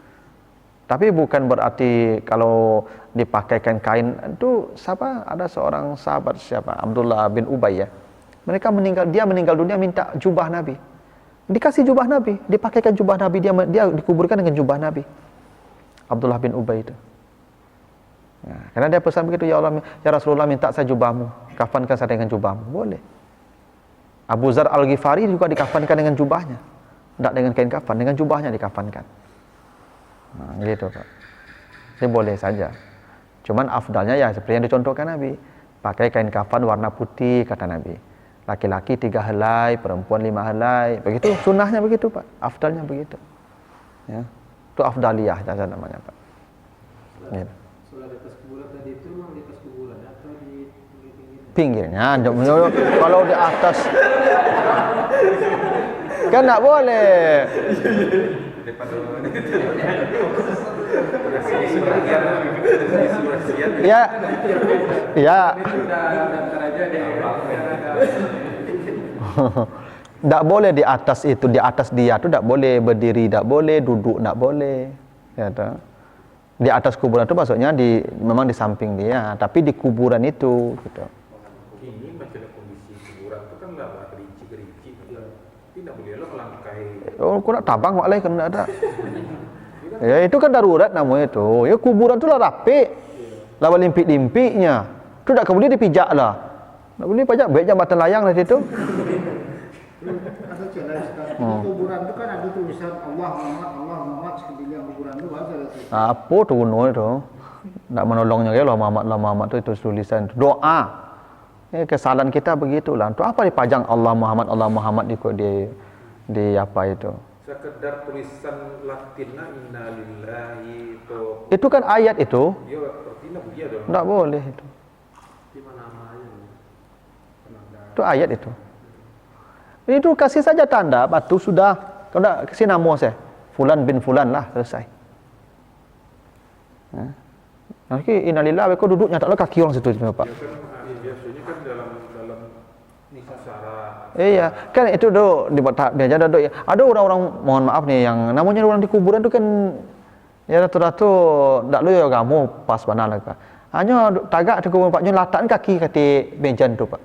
S1: Tapi bukan berarti kalau dipakaikan kain itu ada seorang sahabat siapa? Abdullah bin Ubay ya. Dia meninggal dunia minta jubah Nabi. Dikasih jubah Nabi, dipakaikan jubah Nabi, dia dikuburkan dengan jubah Nabi. Abdullah bin Ubay itu. Nah, karena dia pesan begitu, ya Allah, ya Rasulullah minta saya jubahmu, kafankan saya dengan jubahmu. Boleh. Abu Zar Al-Ghifari juga dikafankan dengan jubahnya. Tidak dengan kain kafan, dengan jubahnya dikafankan. Nah, gitu Pak. Ini boleh saja. Cuman afdalnya ya seperti yang dicontohkan Nabi. Pakai kain kafan warna putih kata Nabi. Laki-laki 3 helai, perempuan 5 helai. Begitu sunnahnya begitu Pak. Afdalnya begitu. Ya. Itu afdaliyah namanya Pak. Gitu.
S5: Soal di atas kuburan tadi itu memang di atas kuburan atau di
S1: Pinggirnya. Kalau di atas kan enggak boleh. Ya. Ya. Tidak boleh di atas itu, di atas dia tu tidak boleh berdiri, tidak boleh duduk, tidak boleh. Ya, di atas kuburan itu maksudnya memang di samping dia, tapi di kuburan itu. Gitu.
S2: Ini macam kondisi kuburan itu kan lah gerici-gerici, tidak boleh lo melangkai.
S1: Oh, kau nak tabang wak leh kena ada. Ya itu kan darurat namanya itu. Ya kuburan tu lah rapi, lah limpik-limpiknya. Tu tak boleh dipijak lah. Tak boleh pajak baik jambatan layang lah situ.
S3: Ada challenge kan. Di kuburan itu kan ada tulisan Allah Muhammad sekeliling kuburan itu ada tulisan.
S1: Apa tu kuno itu? Nak menolongnya ya Allah Muhammad tu itu tulisan doa. Kesalahan kita begitulah. Tu apa dipajang Allah Muhammad di apa itu?
S2: Sekedar tulisan Latinnya innalillahi itu.
S1: Itu kan ayat itu.
S2: Ya artinya dia dong.
S1: Tak boleh itu.
S5: di mana namanya?
S1: Itu ayat itu. Itu kasih saja tanda batu sudah. Kau nak kasih nama saya. Fulan bin Fulan lah selesai. Nanti innalillahi kau duduknya taklah kaki orang situ Pak.
S2: Ya kan biasanya kan dalam secara
S1: Iya, kan itu dia aja ada orang-orang mohon maaf nih yang namanya orang di kuburan itu kan ya ratu-ratu ndak lu ya kamu pas mana lah Pak. Hanya tagak di kuburan Pak nyelatan kaki kati benjan tu Pak.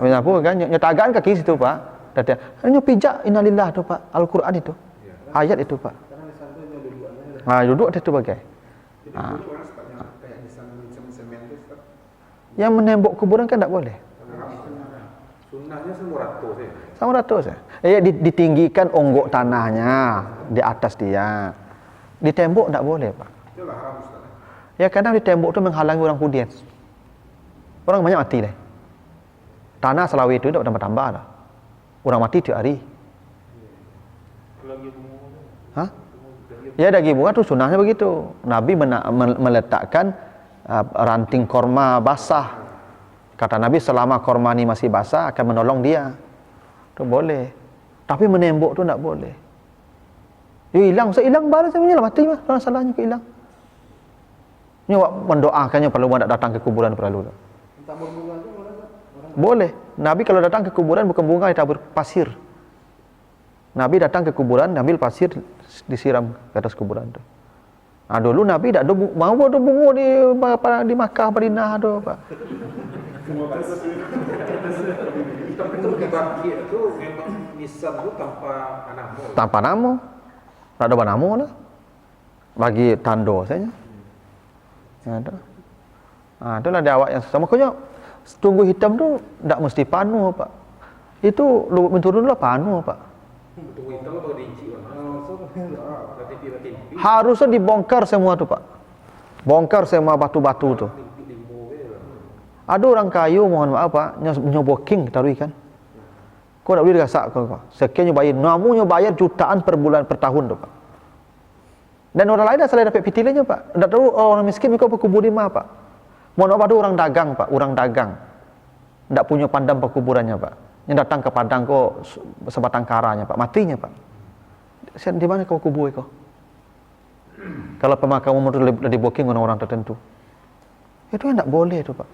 S1: Menyapu kan nyetagaan kaki situ Pak. Dada. Hanya pijak innalillah tu Pak. Al-Qur'an itu. Ayat itu Pak. Duduk ada tu bagai. Yang menembok kuburan kan tak boleh.
S2: sunnahnya sama ratus ya.
S1: Sama ratus ya. Ditinggikan onggok tanahnya di atas dia. Di tembok tak boleh Pak.
S2: Itulah haram Ustaz.
S1: Ya kadang di tembok tu menghalangi orang kemudian. Orang banyak mati deh. Tanah Selawi itu tak tambah-tambah lah. Orang mati tiap hari. Hah? Ya daging bunga tu sunnahnya begitu. Nabi meletakkan ranting korma basah. Kata Nabi selama korma ni masih basah akan menolong dia. Tu boleh. Tapi menembok tu tak boleh. Dia hilang, saya hilang baru saya punya mati mah. Orang salahnya ke hilang. Ni awak mendoakannya perlu nak datang ke kuburan perlu.
S3: Tabur bunga tu
S1: Boleh. Nabi kalau datang ke kuburan bukan bunga, ditabur pasir. Nabi datang ke kuburan, ambil pasir, disiram ke atas kuburan tu. Dulu Nabi tak ada mau ada bunga di Makkah, Madinah tu, Pak.
S2: Tapi itu di baki itu memang nisan itu tanpa nama.
S1: Tanpa nama. Tak ada nama lah. Bagi tanda saja. Ada. Itulah dia awak yang susah. Makanya tunggu hitam tu tak mesti panu Pak. Itu menturun dulu panu Pak.
S2: Tunggu hitam lah baru diinci
S1: Harusnya dibongkar semua tu Pak. Bongkar semua batu-batu tu. Ada orang kayu mohon maaf Pak, nyoboking taruh ikan. Kau tak boleh dirasak kau Pak. Sekian bayar, namunnya bayar jutaan per bulan per tahun tu Pak. Dan orang lain dah salah dapat pitilannya Pak. Tak tahu orang miskin mereka berkubur di mana Pak. Mohon maaf ada orang dagang Pak, orang dagang. Tak punya pandang perkuburannya Pak. Yang datang ke padang kau sebatang karanya Pak, matinya Pak. Di mana kau kubur kau? Kalau pemakaman itu di booking orang-orang tertentu. Itu yang tak boleh tu Pak.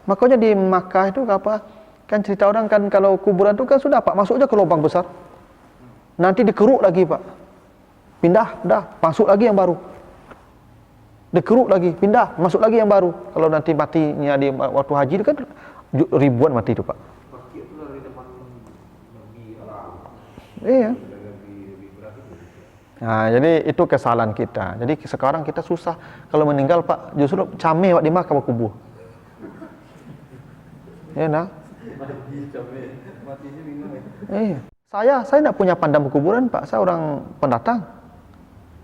S1: Makanya di Makkah itu apa? Kan cerita orang kan kalau kuburan itu kan sudah Pak, masuk aja ke lubang besar. Nanti dikeruk lagi Pak. Pindah, dah, masuk lagi yang baru. Dikeruk lagi, pindah, masuk lagi yang baru. Kalau nanti matinya di waktu haji itu kan ribuan mati itu Pak.
S2: Baki itu dari depan bagi alam.
S1: Iya.
S2: Lebih berat itu.
S1: Nah, jadi itu kesalahan kita. Jadi sekarang kita susah kalau meninggal Pak, justru cameh Pak di Makkah kubur. Ya nah.
S3: mati cameh, matinya bingung ya.
S1: Iya. Saya tidak punya pandang kuburan, Pak. Saya orang pendatang.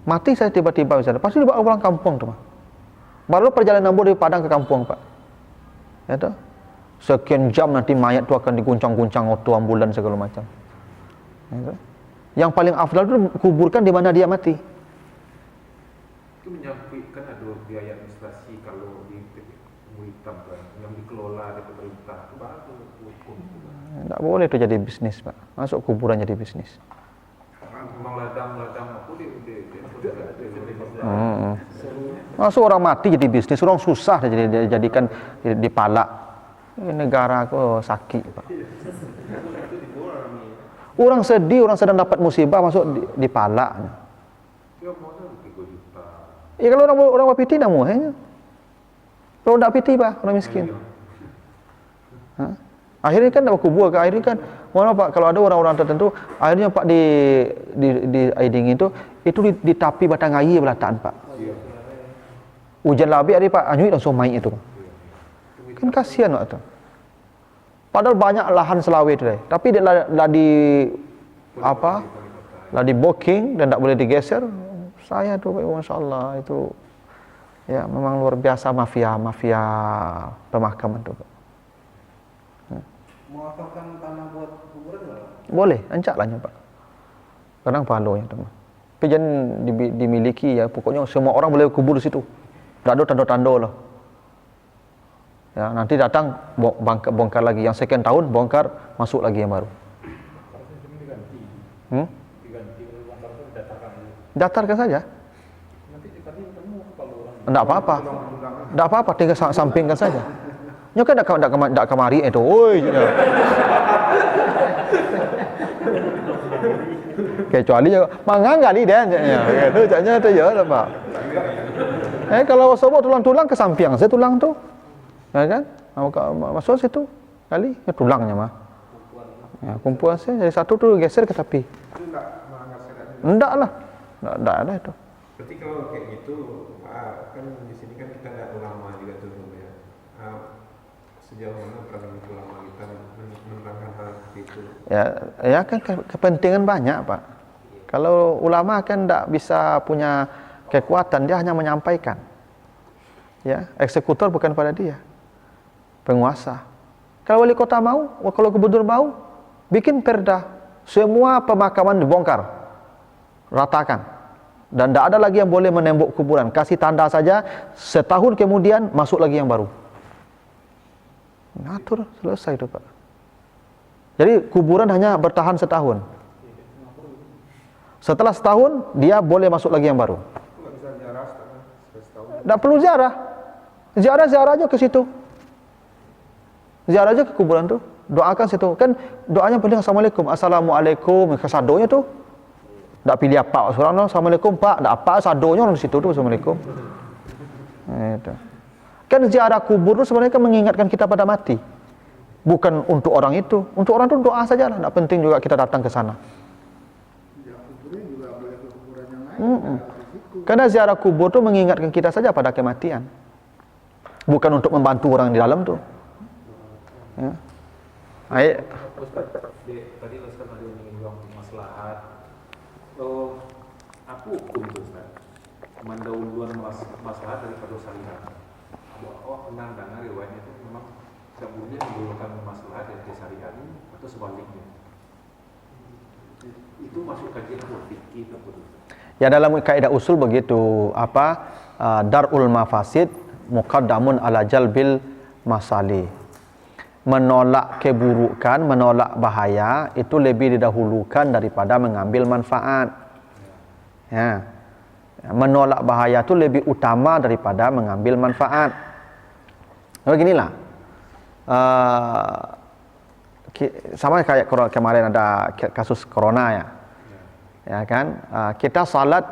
S1: Mati saya tiba-tiba misalnya, pasti dibawa pulang kampung tuh, Pak. Baru perjalanan dari Padang ke kampung, Pak. Ya toh? Sekian jam nanti mayat itu akan diguncang-guncang auto ambulans segala macam. Ya toh? Yang paling afdal itu kuburkan di mana dia mati.
S2: Itu menyampaikan ada biaya administrasi kalau di hitam kan, yang dikelola oleh pemerintah itu baru hukum.
S1: Tidak boleh itu jadi bisnis, Pak. Masuk kuburan jadi bisnis.
S2: Memang ladang-ladang aku dia
S1: Masuk orang mati jadi bisnis, orang susah dijadikan dipalak. Negara aku sakit, Pak. Orang sedih, orang sedang dapat musibah masuk dipalak.
S2: dia mau 3 juta.
S1: Ya kalau orang wapiti nak mau, kalau tak piti, Pak, orang miskin. Akhirnya kan dapat kubur, akhirnya kan mana Pak, kalau ada orang-orang tertentu akhirnya Pak di Aiding itu di tapi batang air belataan, Pak. Hujan labik ada, Pak, anyuit langsung main itu. Kan kasihan Pak tu. Padahal banyak lahan selawe itu deh, tapi dia lah di booking dan tak boleh digeser. Saya tu, masya-Allah, itu ya memang luar biasa mafia pemakaman tu, Pak.
S3: Mewakafkan tanah buat kuburan nggak?
S1: Boleh, ancaklah Pak. Kadang palonya tu. Tapi jangan dimiliki ya, pokoknya semua orang boleh kubur di situ. Tak ada tanda-tanda lah. Ya, nanti datang bongkar lagi, yang sekian tahun bongkar, masuk lagi yang baru. Datarkan saja. Tidak apa-apa. Tidak apa-apa, tinggal sampingkan saja. Nyo kan tak kemari itu. Oi. Kecuali mangang kali dia. Ya, itu jadinya itu ya lah, Pak. Kalau sobo tulang-tulang ke samping, saya tulang tu. Ya kan? Masuk situ kali, ya tulangnya mah. Ya, kumpulan saya jadi satu tu geser ke tepi.
S2: Itu enggak melanggar syariat.
S1: Enggak lah. Enggak ada itu.
S2: Berarti kalau kayak gitu, kan di sini kan kita ada ulama juga tuh ya. Sejauh mana peran ulama kita menerangkan hal seperti itu?
S1: Ya kan kepentingan banyak, Pak. Kalau ulama kan tidak bisa punya kekuatan, dia hanya menyampaikan. Ya, eksekutor bukan pada dia. Penguasa. Kalau wali kota mau, kalau gubernur mau, bikin perda, semua pemakaman dibongkar, ratakan, dan tidak ada lagi yang boleh menembok kuburan. Kasih tanda saja, setahun kemudian masuk lagi yang baru. Ngatur, selesai itu, Pak. Jadi kuburan hanya bertahan setahun. Setelah setahun, dia boleh masuk lagi yang baru. Tidak perlu ziarah. Ziarah aja ke situ. Ziarah aja ke kuburan tu. Doakan situ. Kan doanya penting, Assalamualaikum. Assalamualaikum. Sadonya tu. Tak pilih apa. Assalamualaikum, Pak. Tak apa. Sadonya orang di situ tu. Assalamualaikum. Itu. Kan ziarah kubur tu sebenarnya kan mengingatkan kita pada mati. Bukan untuk orang itu. Untuk orang tu doa sajalah. Tak penting juga kita datang ke sana.
S3: Ya, kuburan juga boleh ke kuburan yang lain.
S1: Karena ziarah kubur tu mengingatkan kita saja pada kematian. Bukan untuk membantu orang di dalam tu. Ya. Baik.
S2: Ustaz, tadi Ustaz ada menyinggung maslahat. Apa hukum itu, Ustaz? Mendahulukan maslahat daripada syariat. Pernah dengar riwayatnya itu memang sebenarnya mendahulukan maslahat dari syariat atau sebaliknya. Itu masuk kajian apa fikih atau apa?
S1: Ya, dalam kaidah usul begitu, darul mafasid muqaddamun ala jalbil masalih. Menolak keburukan, menolak bahaya itu lebih didahulukan daripada mengambil manfaat. Ya. Menolak bahaya itu lebih utama daripada mengambil manfaat. Beginilah. Sama kayak kemarin ada kasus corona ya. Ya kan? Kita salat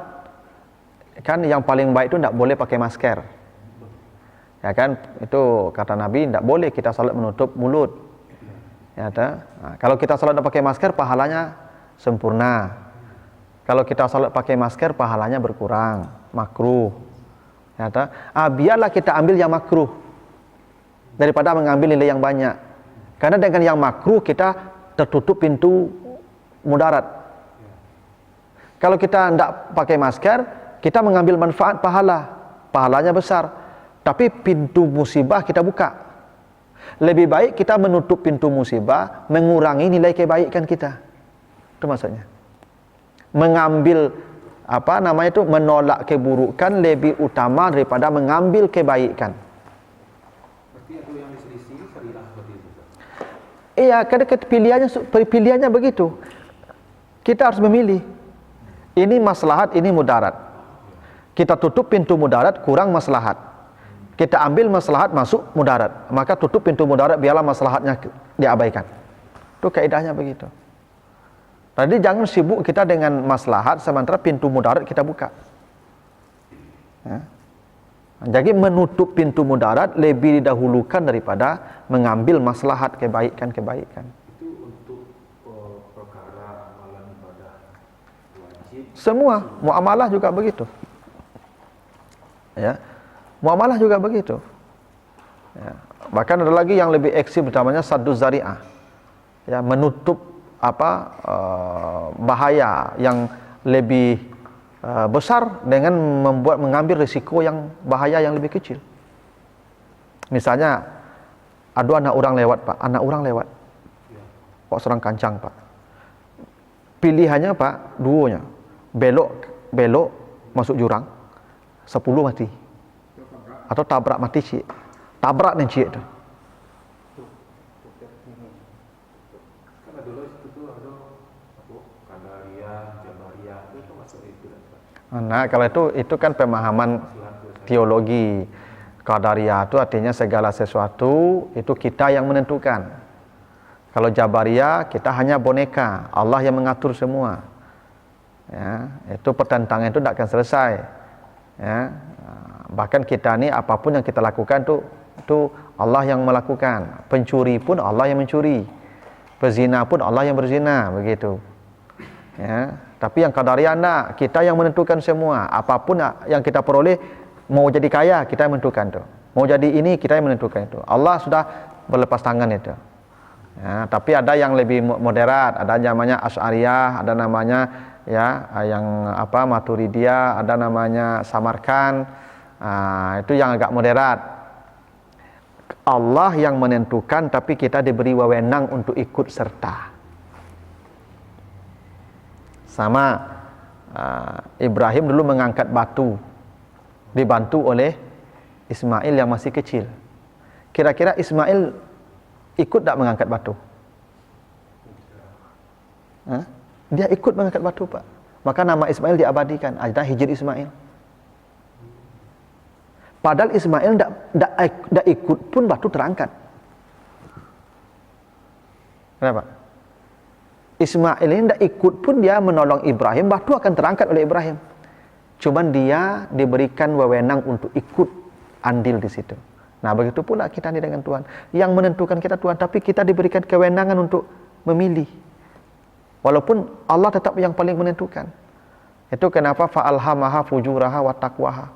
S1: kan yang paling baik itu tidak boleh pakai masker. Ya kan, itu kata Nabi, tidak boleh kita salat menutup mulut. Ya kan? Kalau kita salat pakai masker, pahalanya sempurna. Kalau kita salat pakai masker, pahalanya berkurang, makruh. Ya kan? Biarlah kita ambil yang makruh daripada mengambil nilai yang banyak. Karena dengan yang makruh kita tertutup pintu mudarat. Kalau kita tidak pakai masker, kita mengambil manfaat pahalanya besar. Tapi pintu musibah kita buka. Lebih baik kita menutup pintu musibah, mengurangi nilai kebaikan kita. Itu maksudnya. Mengambil menolak keburukan lebih utama daripada mengambil kebaikan.
S2: Berarti itu yang diselisih syariah seperti itu.
S1: Iya, karena pilihannya begitu. Kita harus memilih. Ini maslahat, ini mudarat. Kita tutup pintu mudarat, kurang maslahat. Kita ambil maslahat, masuk mudarat. Maka tutup pintu mudarat, biarlah maslahatnya diabaikan. Itu kaidahnya begitu. Jadi jangan sibuk kita dengan maslahat, sementara pintu mudarat kita buka. Ya. Jadi menutup pintu mudarat lebih didahulukan daripada mengambil maslahat kebaikan-kebaikan.
S2: Itu untuk perkara amalan ibadah wajib.
S1: Semua muamalah juga begitu. Ya. Muamalah juga begitu. Ya. Bahkan ada lagi yang lebih ekstrim, namanya saddu zari'ah. Ya, menutup bahaya yang lebih besar dengan mengambil risiko yang bahaya yang lebih kecil. Misalnya ada anak orang lewat, Pak. Anak orang lewat. Pak serang kancang, Pak. Pilihannya, Pak, duonya. Belok masuk jurang. 10 mati. Atau tabrak mati cik. Tabrak nih cik tu.
S2: Karena dulu itu tuh ada Qadariyah, Jabariyah, itu masuk itu.
S1: Nah, kalau itu kan pemahaman teologi. Qadariyah itu artinya segala sesuatu itu kita yang menentukan. Kalau Jabariyah kita hanya boneka, Allah yang mengatur semua. Ya, itu pertentangan itu tidak akan selesai. Ya, bahkan kita ni apapun yang kita lakukan itu Allah yang melakukan. Pencuri pun Allah yang mencuri. Pezina pun Allah yang berzina, begitu. Ya, tapi yang Qadariyah enggak, kita yang menentukan semua. Apapun yang kita peroleh, mau jadi kaya kita yang menentukan itu. Mau jadi ini kita yang menentukan itu. Allah sudah berlepas tangan itu. Ya, tapi ada yang lebih moderat, ada namanya Asy'ariyah, ada namanya yang Maturidiyah, ada namanya Samarkan. Itu yang agak moderat. Allah yang menentukan, tapi kita diberi wewenang untuk ikut serta. Sama Ibrahim dulu mengangkat batu, dibantu oleh Ismail yang masih kecil. Kira-kira Ismail ikut tak mengangkat batu? Dia ikut mengangkat batu, Pak. Maka nama Ismail diabadikan, ada Hijr Ismail. Padahal Ismail tidak ikut pun batu terangkat. Kenapa? Ismail ini tidak ikut pun dia menolong Ibrahim, batu akan terangkat oleh Ibrahim. Cuman dia diberikan wewenang untuk ikut andil di situ. Nah, begitu pula kita ini dengan Tuhan. Yang menentukan kita Tuhan, tapi kita diberikan kewenangan untuk memilih. Walaupun Allah tetap yang paling menentukan. Itu kenapa fa'alhamaha fujuraha wa taqwaha.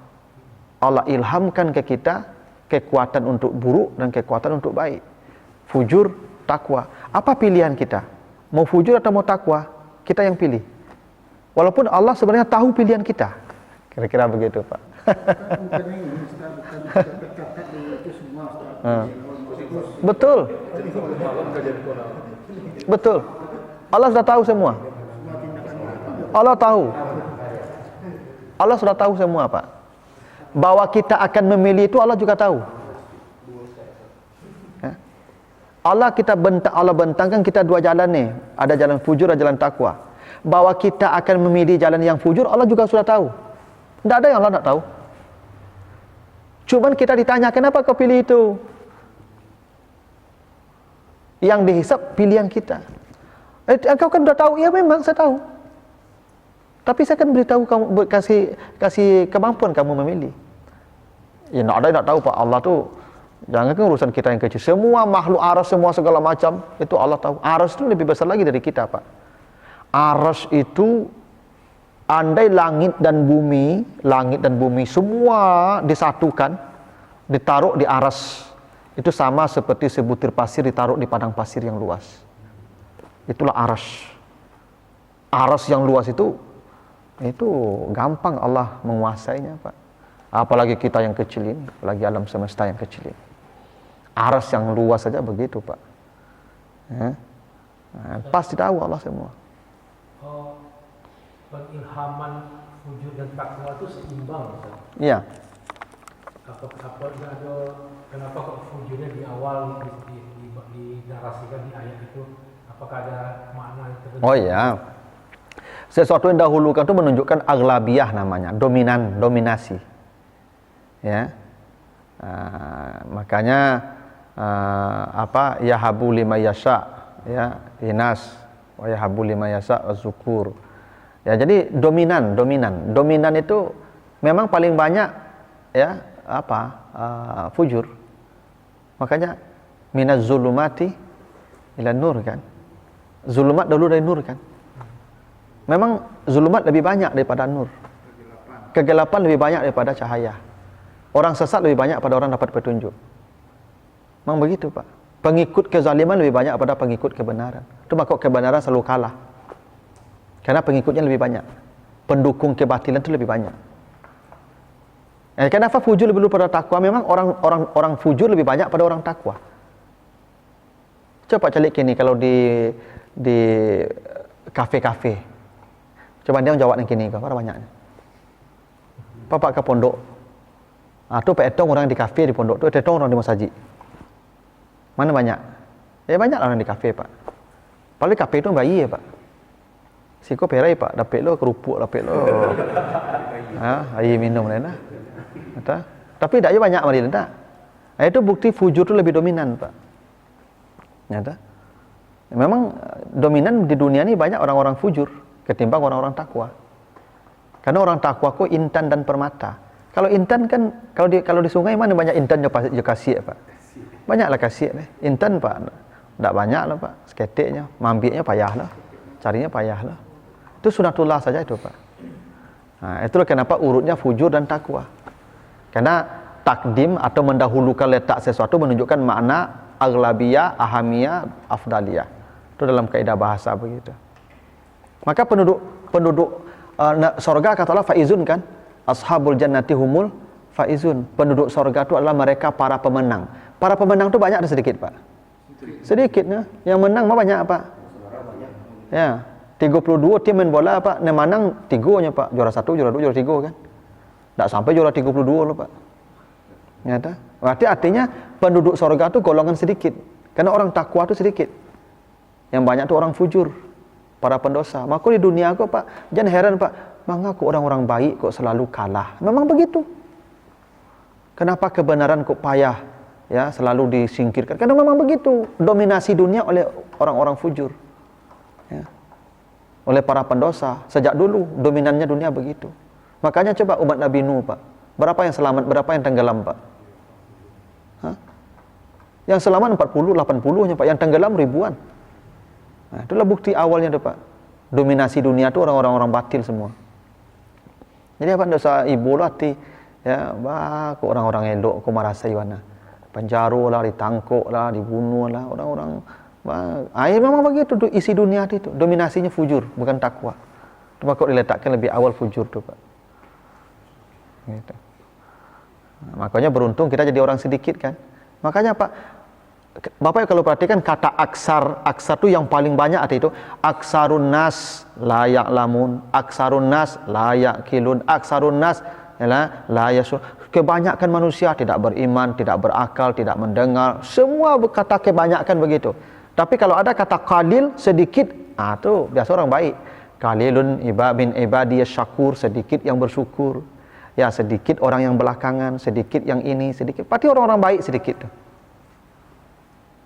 S1: Allah ilhamkan ke kita kekuatan untuk buruk dan kekuatan untuk baik. Fujur, takwa. Apa pilihan kita? Mau fujur atau mau takwa? Kita yang pilih. Walaupun Allah sebenarnya tahu pilihan kita. Kira-kira begitu, Pak. Betul. Betul. Allah sudah tahu semua. Allah tahu. Allah sudah tahu semua, Pak. Bahwa kita akan memilih itu Allah juga tahu. Allah bentangkan kita dua jalan nih. Ada jalan fujur, ada jalan takwa. Bahwa kita akan memilih jalan yang fujur, Allah juga sudah tahu. Tidak ada yang Allah tidak tahu. Cuman kita ditanya, kenapa kau pilih itu? Yang dihisap pilihan kita. Engkau kan sudah tahu. Ya memang saya tahu. Tapi saya akan beritahu kamu, kasih kemampuan kamu memilih. Ya tidak ada yang tidak tahu, Pak. Allah tuh jangan urusan kita yang kecil. Semua makhluk aras, semua segala macam itu Allah tahu. Aras itu lebih besar lagi dari kita, Pak. Aras itu andai langit dan bumi semua disatukan, ditaruh di aras, itu sama seperti sebutir pasir ditaruh di padang pasir yang luas. Itulah aras. Aras yang luas itu gampang Allah menguasainya, Pak. Apalagi kita yang kecil ini, apalagi alam semesta yang kecil ini. Aras yang luas saja begitu, Pak. Ya. Nah, pasti tahu Allah semua.
S5: Oh, pengilhaman wujud dan takwa itu seimbang, Ustaz.
S1: Iya.
S5: Kenapa kok wujudnya di awal dinarasikan di ayat itu? Apakah ada makna yang tertentu?
S1: Oh iya. Sesuatu yang dahulukan itu menunjukkan aghlabiyah namanya, dominasi. Ya. Makanya yahabu lima yasha, ya, inas wa yahabu lima yasha az-zukur. Ya, jadi dominan itu memang paling banyak, ya, fujur. Makanya minaz zulumati ila nur kan. Zulumat dulu dari nur kan. Memang zulumat lebih banyak daripada nur. Kegelapan lebih banyak daripada cahaya. Orang sesat lebih banyak pada orang dapat petunjuk. Memang begitu, Pak. Pengikut kezaliman lebih banyak pada pengikut kebenaran. Itu maka kebenaran selalu kalah. Karena pengikutnya lebih banyak. Pendukung kebatilan itu lebih banyak. Kenapa fujur lebih dulu pada takwa? Memang orang fujur lebih banyak pada orang takwa. Coba calik kini kalau di kafe-kafe. Coba dia jawab yang kini, berapa banyaknya? Bapak ke pondok. Tu petong orang di kafe di pondok tu, petong orang di masjid. Mana banyak? Ya banyak orang di kafe, Pak. Paling kafe itu bayi ya, Pak. Siko perai, Pak. Dapat lo kerupuk, dapat lo. Air minum lain lah. Tapi tak banyak mari tak. Itu bukti fujur itu lebih dominan, Pak. Nyata. Memang dominan di dunia ini banyak orang-orang fujur ketimbang orang-orang takwa. Karena orang takwa kok intan dan permata. Kalau intan kan kalau di sungai mana banyak intan je kasih, Pak. Banyaklah kasih deh. Intan, Pak. Tak banyak lah, Pak. Seketiknya, mambiknya payahlah. Carinya payahlah. Itu sunatullah saja itu, Pak. Nah, itulah kenapa urutnya fujur dan takwa. Karena takdim atau mendahulukan letak sesuatu menunjukkan makna aghlabiyah, ahamiyah, afdaliyah. Itu dalam kaidah bahasa begitu. Maka penduduk sorga kata Allah faizun kan? Ashabul jannati humul faizun. Penduduk sorga itu adalah mereka para pemenang. Para pemenang itu banyak atau sedikit, Pak? Sedikitnya. Yang menang mah banyak, Pak? Ya, 32 tim main bola, Pak. Yang menang 3-nya, Pak. Juara 1, juara 2, juara 3 kan? Tak sampai juara 32 loh, Pak. Nyata. Berarti artinya penduduk sorga itu golongan sedikit. Karena orang takwa itu sedikit. Yang banyak itu orang fujur, para pendosa. Maka di dunia kok, Pak, jangan heran, Pak, mengapa orang-orang baik kok selalu kalah? Memang begitu. Kenapa kebenaran kok payah, ya, selalu disingkirkan? Karena memang begitu. Dominasi dunia oleh orang-orang fujur, ya, oleh para pendosa. Sejak dulu dominannya dunia begitu. Makanya coba umat Nabi Nuh, Pak. Berapa yang selamat, berapa yang tenggelam, Pak? Yang selamat 40, 80-nya, Pak. Yang tenggelam ribuan. Nah, itulah bukti awalnya tuh, Pak. Dominasi dunia itu orang-orang batil semua. Jadi apa dosa ibu lah hati, ya, kok orang-orang elok kok merasa mana? Penjara lah, ditangkuk lah, dibunuh lah, orang-orang. Memang begitu tuh isi dunia itu. Dominasinya fujur, bukan takwa. Cuma kok diletakkan lebih awal fujur tuh, Pak. Gitu. Nah, makanya beruntung kita jadi orang sedikit kan. Makanya Pak, Bapak kalau perhatikan kata aksar itu yang paling banyak arti itu aksarun nas la ya'lamun, aksarun nas la ya'qilun, aksarun nas la yasun. Kebanyakan manusia tidak beriman, tidak berakal, tidak mendengar. Semua kata kebanyakan begitu. Tapi kalau ada kata qalil, sedikit, itu biasa orang baik. Qalilun min ibadiyas syakur, sedikit yang bersyukur. Ya, sedikit orang yang belakangan, sedikit yang ini, sedikit. Pasti orang-orang baik sedikit.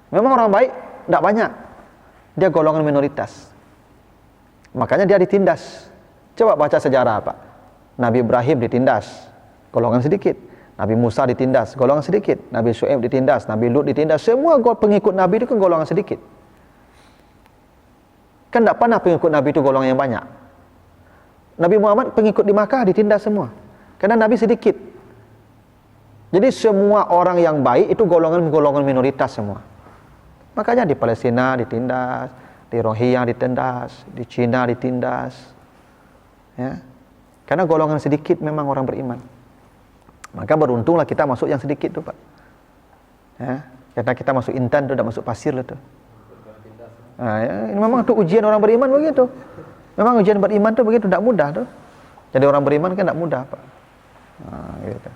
S1: Memang orang baik tidak banyak. Dia golongan minoritas. Makanya dia ditindas. Coba baca sejarah, Pak. Nabi Ibrahim ditindas, golongan sedikit. Nabi Musa ditindas, golongan sedikit. Nabi Syuaib ditindas, Nabi Lut ditindas. Semua pengikut Nabi itu kan golongan sedikit. Kan tidak pernah pengikut Nabi itu golongan yang banyak. Nabi Muhammad pengikut di Makkah ditindas semua. Karena Nabi sedikit. Jadi semua orang yang baik itu golongan minoritas semua. Makanya di Palestina ditindas, di Rohingya ditindas, di Cina ditindas. Ya. Karena golongan sedikit memang orang beriman. Maka beruntunglah kita masuk yang sedikit tuh, Pak. Ya. Karena kita masuk Intan tuh, tidak masuk pasir lah tuh. Nah, ya, ini memang tuh ujian orang beriman begitu. Memang ujian beriman tuh begitu, tidak mudah tuh. Jadi orang beriman kan tidak mudah, Pak. Nah, gitu.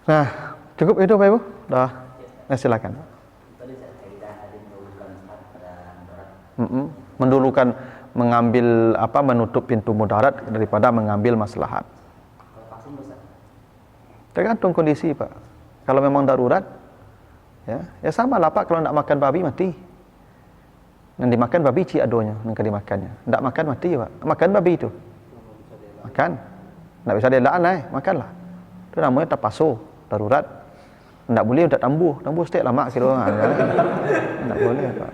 S1: Nah, cukup itu Pak Ibu? Dah. Nah, silakan. Mendulukan mengambil menutup pintu mudarat daripada mengambil maslahat. Tergantung kondisi, Pak. Kalau memang darurat, ya sama lah, Pak. Kalau nak makan babi mati. Yang dimakan babi adonya, yang dimakannya. Tidak makan mati, Pak. Makan babi itu. Makan. Tidak bisa dielak makanlah. Itu namanya tapaso, darurat. Tidak boleh untuk tambuh setiap lama kira orang. Tidak boleh, Pak.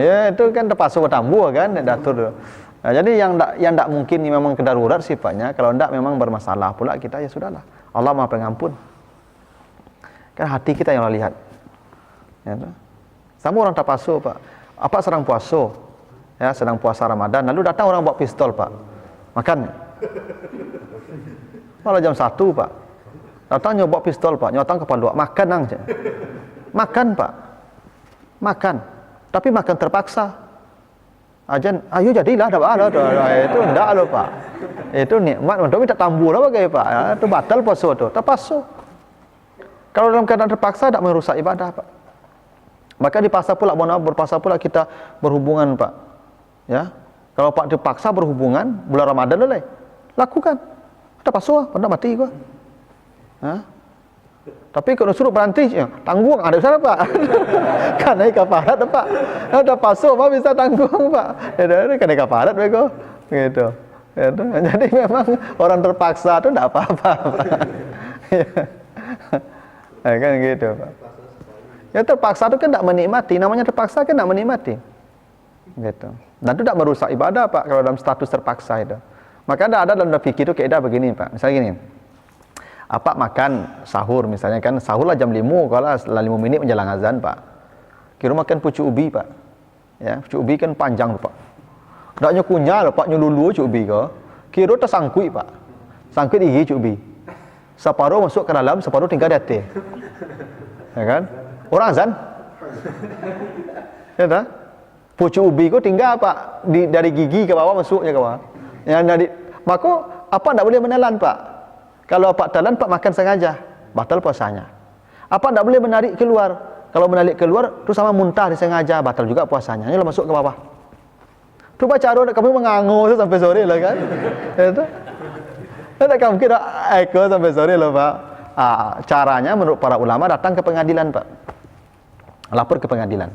S1: Ya itu kan tapaso tambuh kan, datur. Nah, jadi yang tidak mungkin ini memang kedarurat sifatnya. Kalau tidak memang bermasalah pula kita, ya sudahlah. Allah Maha Pengampun. Kan hati kita yang lihat. Ya, sama orang tapaso, Pak. Apa sedang puasa? Ya, sedang puasa Ramadan. Lalu datang orang bawa pistol, Pak. Makan. Malah jam 1, Pak. Datang nyoba pistol, Pak. Nyotang kepala dua. Makan nang. Makan, Pak. Makan. Tapi makan terpaksa. Ajan, ayo jadilah, itu enggak loh, Pak. Itu nikmat, untuk minta tambuh lah pakai, Pak. Ya, itu batal puasa itu, terpaksa. Kalau dalam keadaan terpaksa tidak merusak ibadah, Pak. Maka dipaksa pula, berpaksa pula kita berhubungan, Pak. Ya, kalau Pak dipaksa berhubungan bulan Ramadan boleh, lakukan. Terpaksa, pada mati gua. Tapi kalau suruh berhenti, tanggung ada sana, Pak. Kan naik kafarat, Pak. Ada paso, Pak bisa tanggung, Pak. Ada kan naik kafarat, bego. Gitu. Jadi memang orang terpaksa itu tidak apa-apa, Pak. Ya, kan gitu, Pak. Ya terpaksa itu kan tidak menikmati. Namanya terpaksa kan tidak menikmati. Gitu. Dan itu tidak merusak ibadah, Pak. Kalau dalam status terpaksa itu. Maka ada dalam fikih itu kaidah begini, Pak. Misalnya gini. Apa makan sahur misalnya kan, sahurlah jam 5, kalau setelah 5 menit menjelang azan, Pak. Kira makan pucuk ubi, Pak. Ya, pucuk ubi kan panjang, Pak. Ndaknya kunyah, Pak, nyululu pucuk ubi ke. Kira tersangkui, Pak. Sangkut gigi pucuk ubi. Separuh masuk ke dalam, separuh tinggal di atas. Ya kan? Orang azan. Ya tak? Pucuk ubi ku tinggal, Pak, dari gigi ke bawah masuknya ke bawah. Maka apa ndak boleh menelan, Pak? Kalau Pak telan, Pak makan sengaja, batal puasanya. Apa tidak boleh menarik keluar? Kalau menarik keluar, itu sama muntah disengaja, batal juga puasanya. Ini masuk ke bawah. Itu Pak cara kamu mengangu sampai sore lah kan? Itu. Tidak kamu kira eko sampai sore loh, Pak. Caranya menurut para ulama datang ke pengadilan, Pak. Lapor ke pengadilan.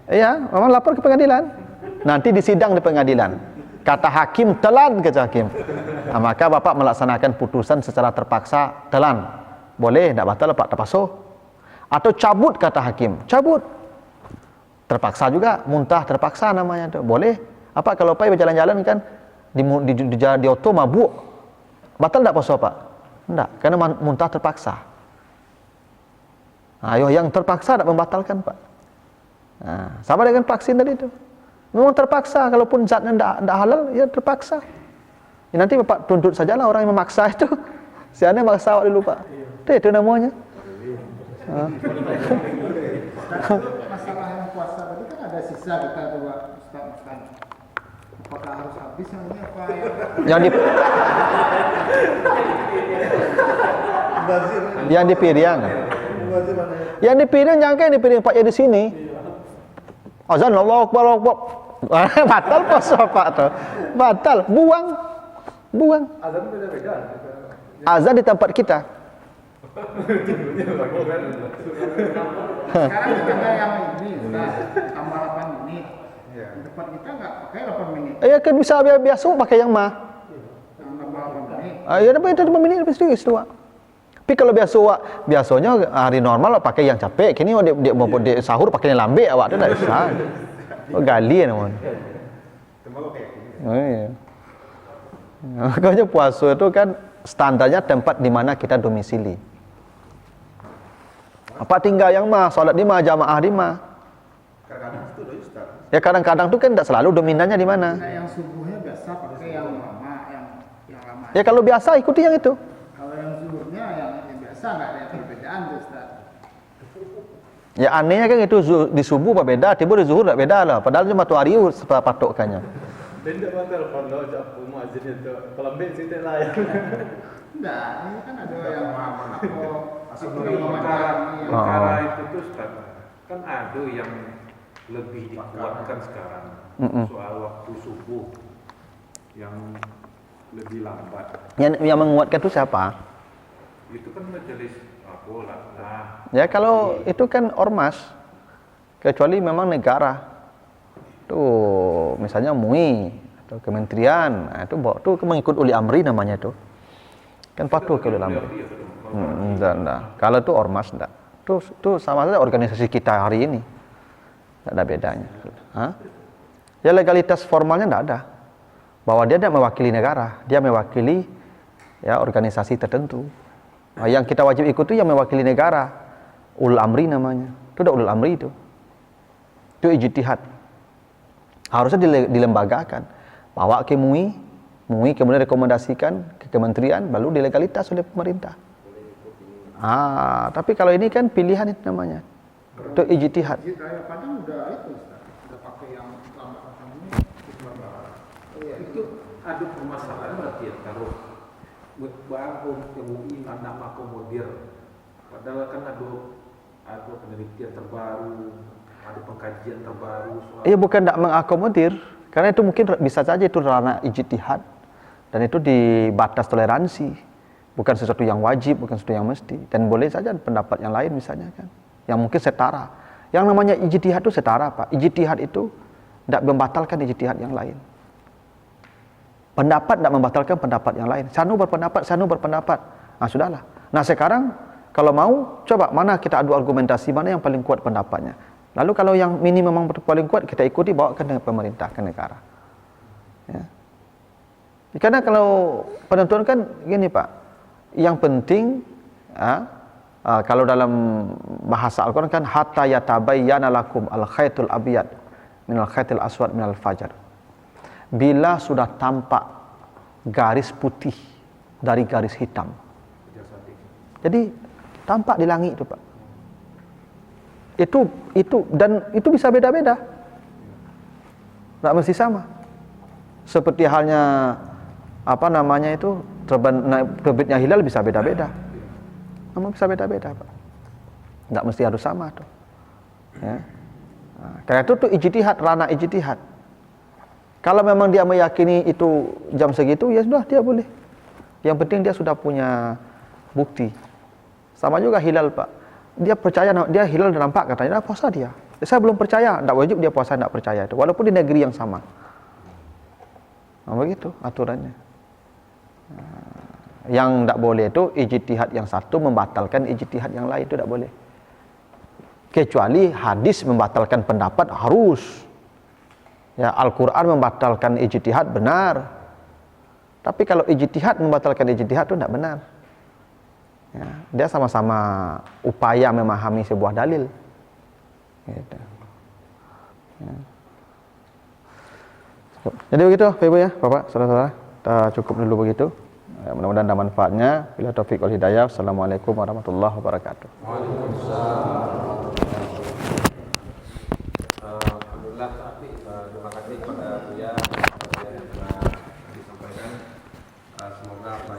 S1: Iya, memang lapor ke pengadilan. Nanti disidang di pengadilan. Kata hakim telan, kata hakim. Nah, maka Bapak melaksanakan putusan secara terpaksa, telan. Boleh, tidak batal, Pak, terpaksa. Atau cabut, kata hakim. Cabut. Terpaksa juga, muntah terpaksa namanya itu. Boleh. Apa kalau Pak berjalan-jalan kan di auto mabuk. Batal tidak puasa, Pak? Tidak, karena muntah terpaksa. Nah, yang terpaksa tidak membatalkan, Pak. Nah, sama dengan vaksin tadi itu. Memang terpaksa, kalaupun zatnya tidak halal, ya terpaksa. Ya, nanti Bapak tuntut sajalah orang yang memaksa itu. Si aneh maksa awak dulu, Pak. Itu namanya.
S3: Masalah yang puasa tadi kan ada sisa kita tuh, Pak, Ustaz. Apakah harus habis nanti apa
S1: yang di piring? Yang di piring jangan kayak di piring Pak ya di sini. Azan Allahu Akbar, Allahu Akbar. Batal puasa, Pak tuh. Batal, buang.
S2: Azan beda-beda.
S1: Azan di tempat kita.
S3: Sekarang kita yang ini, Ustaz, tambah 8 menit. Di depan kita nggak pakai 8 menit.
S1: Ya kan bisa biasa pakai yang mah.
S3: Tambah 8 menit.
S1: Ya dapat itu 5 menit lebih sedikit itu, Pak. Tapi kalau biasanya hari normal pakai yang capek. Kini dia sahur pakai yang lambe awak tu tak bisa. Gali namun. Oh iya. Makanya puasa itu kan standarnya tempat di mana kita domisili. Apa tinggal yang mah, salat di mah, jamaah di mah.
S2: Kadang-kadang itu doy Ustaz.
S1: Ya kadang-kadang tuh kan tidak selalu dominannya di mana.
S3: Nah, yang subuhnya biasa pakai yang lama, yang lama.
S1: Ya kalau biasa ikuti yang itu.
S3: Kalau yang zuhurnya yang biasa nggak ada perbedaan tuh Ustaz.
S1: Ya anehnya kan itu di subuh berbeda, tiba di zuhur tidak beda lah. Padahal cuma tu hari patokannya.
S4: Benda mah telepon lo jawab muazzin itu. Kalau ben sih tak layan.
S3: Enggak, ini kan ada yang lama.
S2: Perkara itu tuh Ustaz, kan ada yang lebih dikuatkan sekarang soal waktu subuh yang lebih lambat.
S1: Yang menguatkan itu siapa?
S2: Itu kan majelis apalah. Nah,
S1: Ya kalau itu kan ormas, kecuali memang negara. Tuh misalnya MUI atau kementerian, nah, itu bawa tuh mengikut uli amri namanya itu. Kan patuh ke uli amri. Enggak. Kalau itu ormas enggak. Tuh sama saja organisasi kita hari ini. Enggak ada bedanya. Hah? Ya legalitas formalnya enggak ada. Bahwa dia tidak mewakili negara, dia mewakili ya organisasi tertentu. Nah, yang kita wajib ikuti yang mewakili negara. Ulul amri namanya. Itu udah ulul amri itu. Itu ijtihad. Harusnya dilembagakan. Bawa ke MUI kemudian rekomendasikan ke kementerian, baru dilegalitas oleh pemerintah. Tapi kalau ini kan pilihan itu namanya. Itu ijtihad.
S3: Raya Padang udah itu Ustaz, udah pakai yang lama ini.
S2: itu ada permasalahan berarti ya taruh bangun MUI nak mengakomodir. Padahal kan ada penelitian terbaru, ada pengkajian terbaru soal.
S1: Iya bukan tidak mengakomodir, karena itu mungkin bisa saja itu ranah ijtihad dan itu di batas toleransi, bukan sesuatu yang wajib, bukan sesuatu yang mesti, dan boleh saja pendapat yang lain misalnya kan, yang mungkin setara. Yang namanya ijtihad itu setara Pak. Ijtihad itu tidak membatalkan ijtihad yang lain. Pendapat tidak membatalkan pendapat yang lain. Sanu berpendapat. Nah sudahlah. Nah sekarang kalau mau coba mana kita adu argumentasi mana yang paling kuat pendapatnya. Lalu kalau yang ini memang paling kuat kita ikuti bawakan ke pemerintah, ke negara. Ya. Karena kalau penentuan kan gini Pak, yang penting kalau dalam bahasa Al-Quran kan hatta yatabayyana lakum al-khaitul abyad minal khaitil aswad minal fajar. Bila sudah tampak garis putih dari garis hitam. Jadi tampak di langit itu Pak. Itu bisa beda-beda. Tidak mesti sama. Seperti halnya terbitnya hilal bisa beda-beda. Memang bisa beda-beda Pak. Tidak mesti harus sama tuh. Ya. Karena itu ijtihad, ranah ijtihad. Kalau memang dia meyakini itu jam segitu, ya sudah dia boleh. Yang penting dia sudah punya bukti. Sama juga hilal Pak. Dia percaya dia hilal dan nampak katanya, puasa dia. Saya belum percaya, tidak wajib dia puasa, tidak percaya itu. Walaupun di negeri yang sama. Nah, begitu aturannya. Yang tidak boleh itu ijtihad yang satu membatalkan ijtihad yang lain, itu tidak boleh. Kecuali hadis membatalkan pendapat harus. Ya, Al-Quran membatalkan ijtihad benar. Tapi kalau ijtihad membatalkan ijtihad itu tidak benar. Ya, dia sama-sama upaya memahami sebuah dalil. Gitu. Ya. Jadi begitu Bapak Ibu ya, Bapak, saudara-saudara. Kita cukup dulu begitu. Ya, mudah-mudahan ada manfaatnya. Bila taufik wal hidayah. Assalamualaikum warahmatullahi wabarakatuh.
S6: Waalaikumsalam. Alhamdulillah, terima kasih kepada Buya yang telah disampaikan. Semoga apa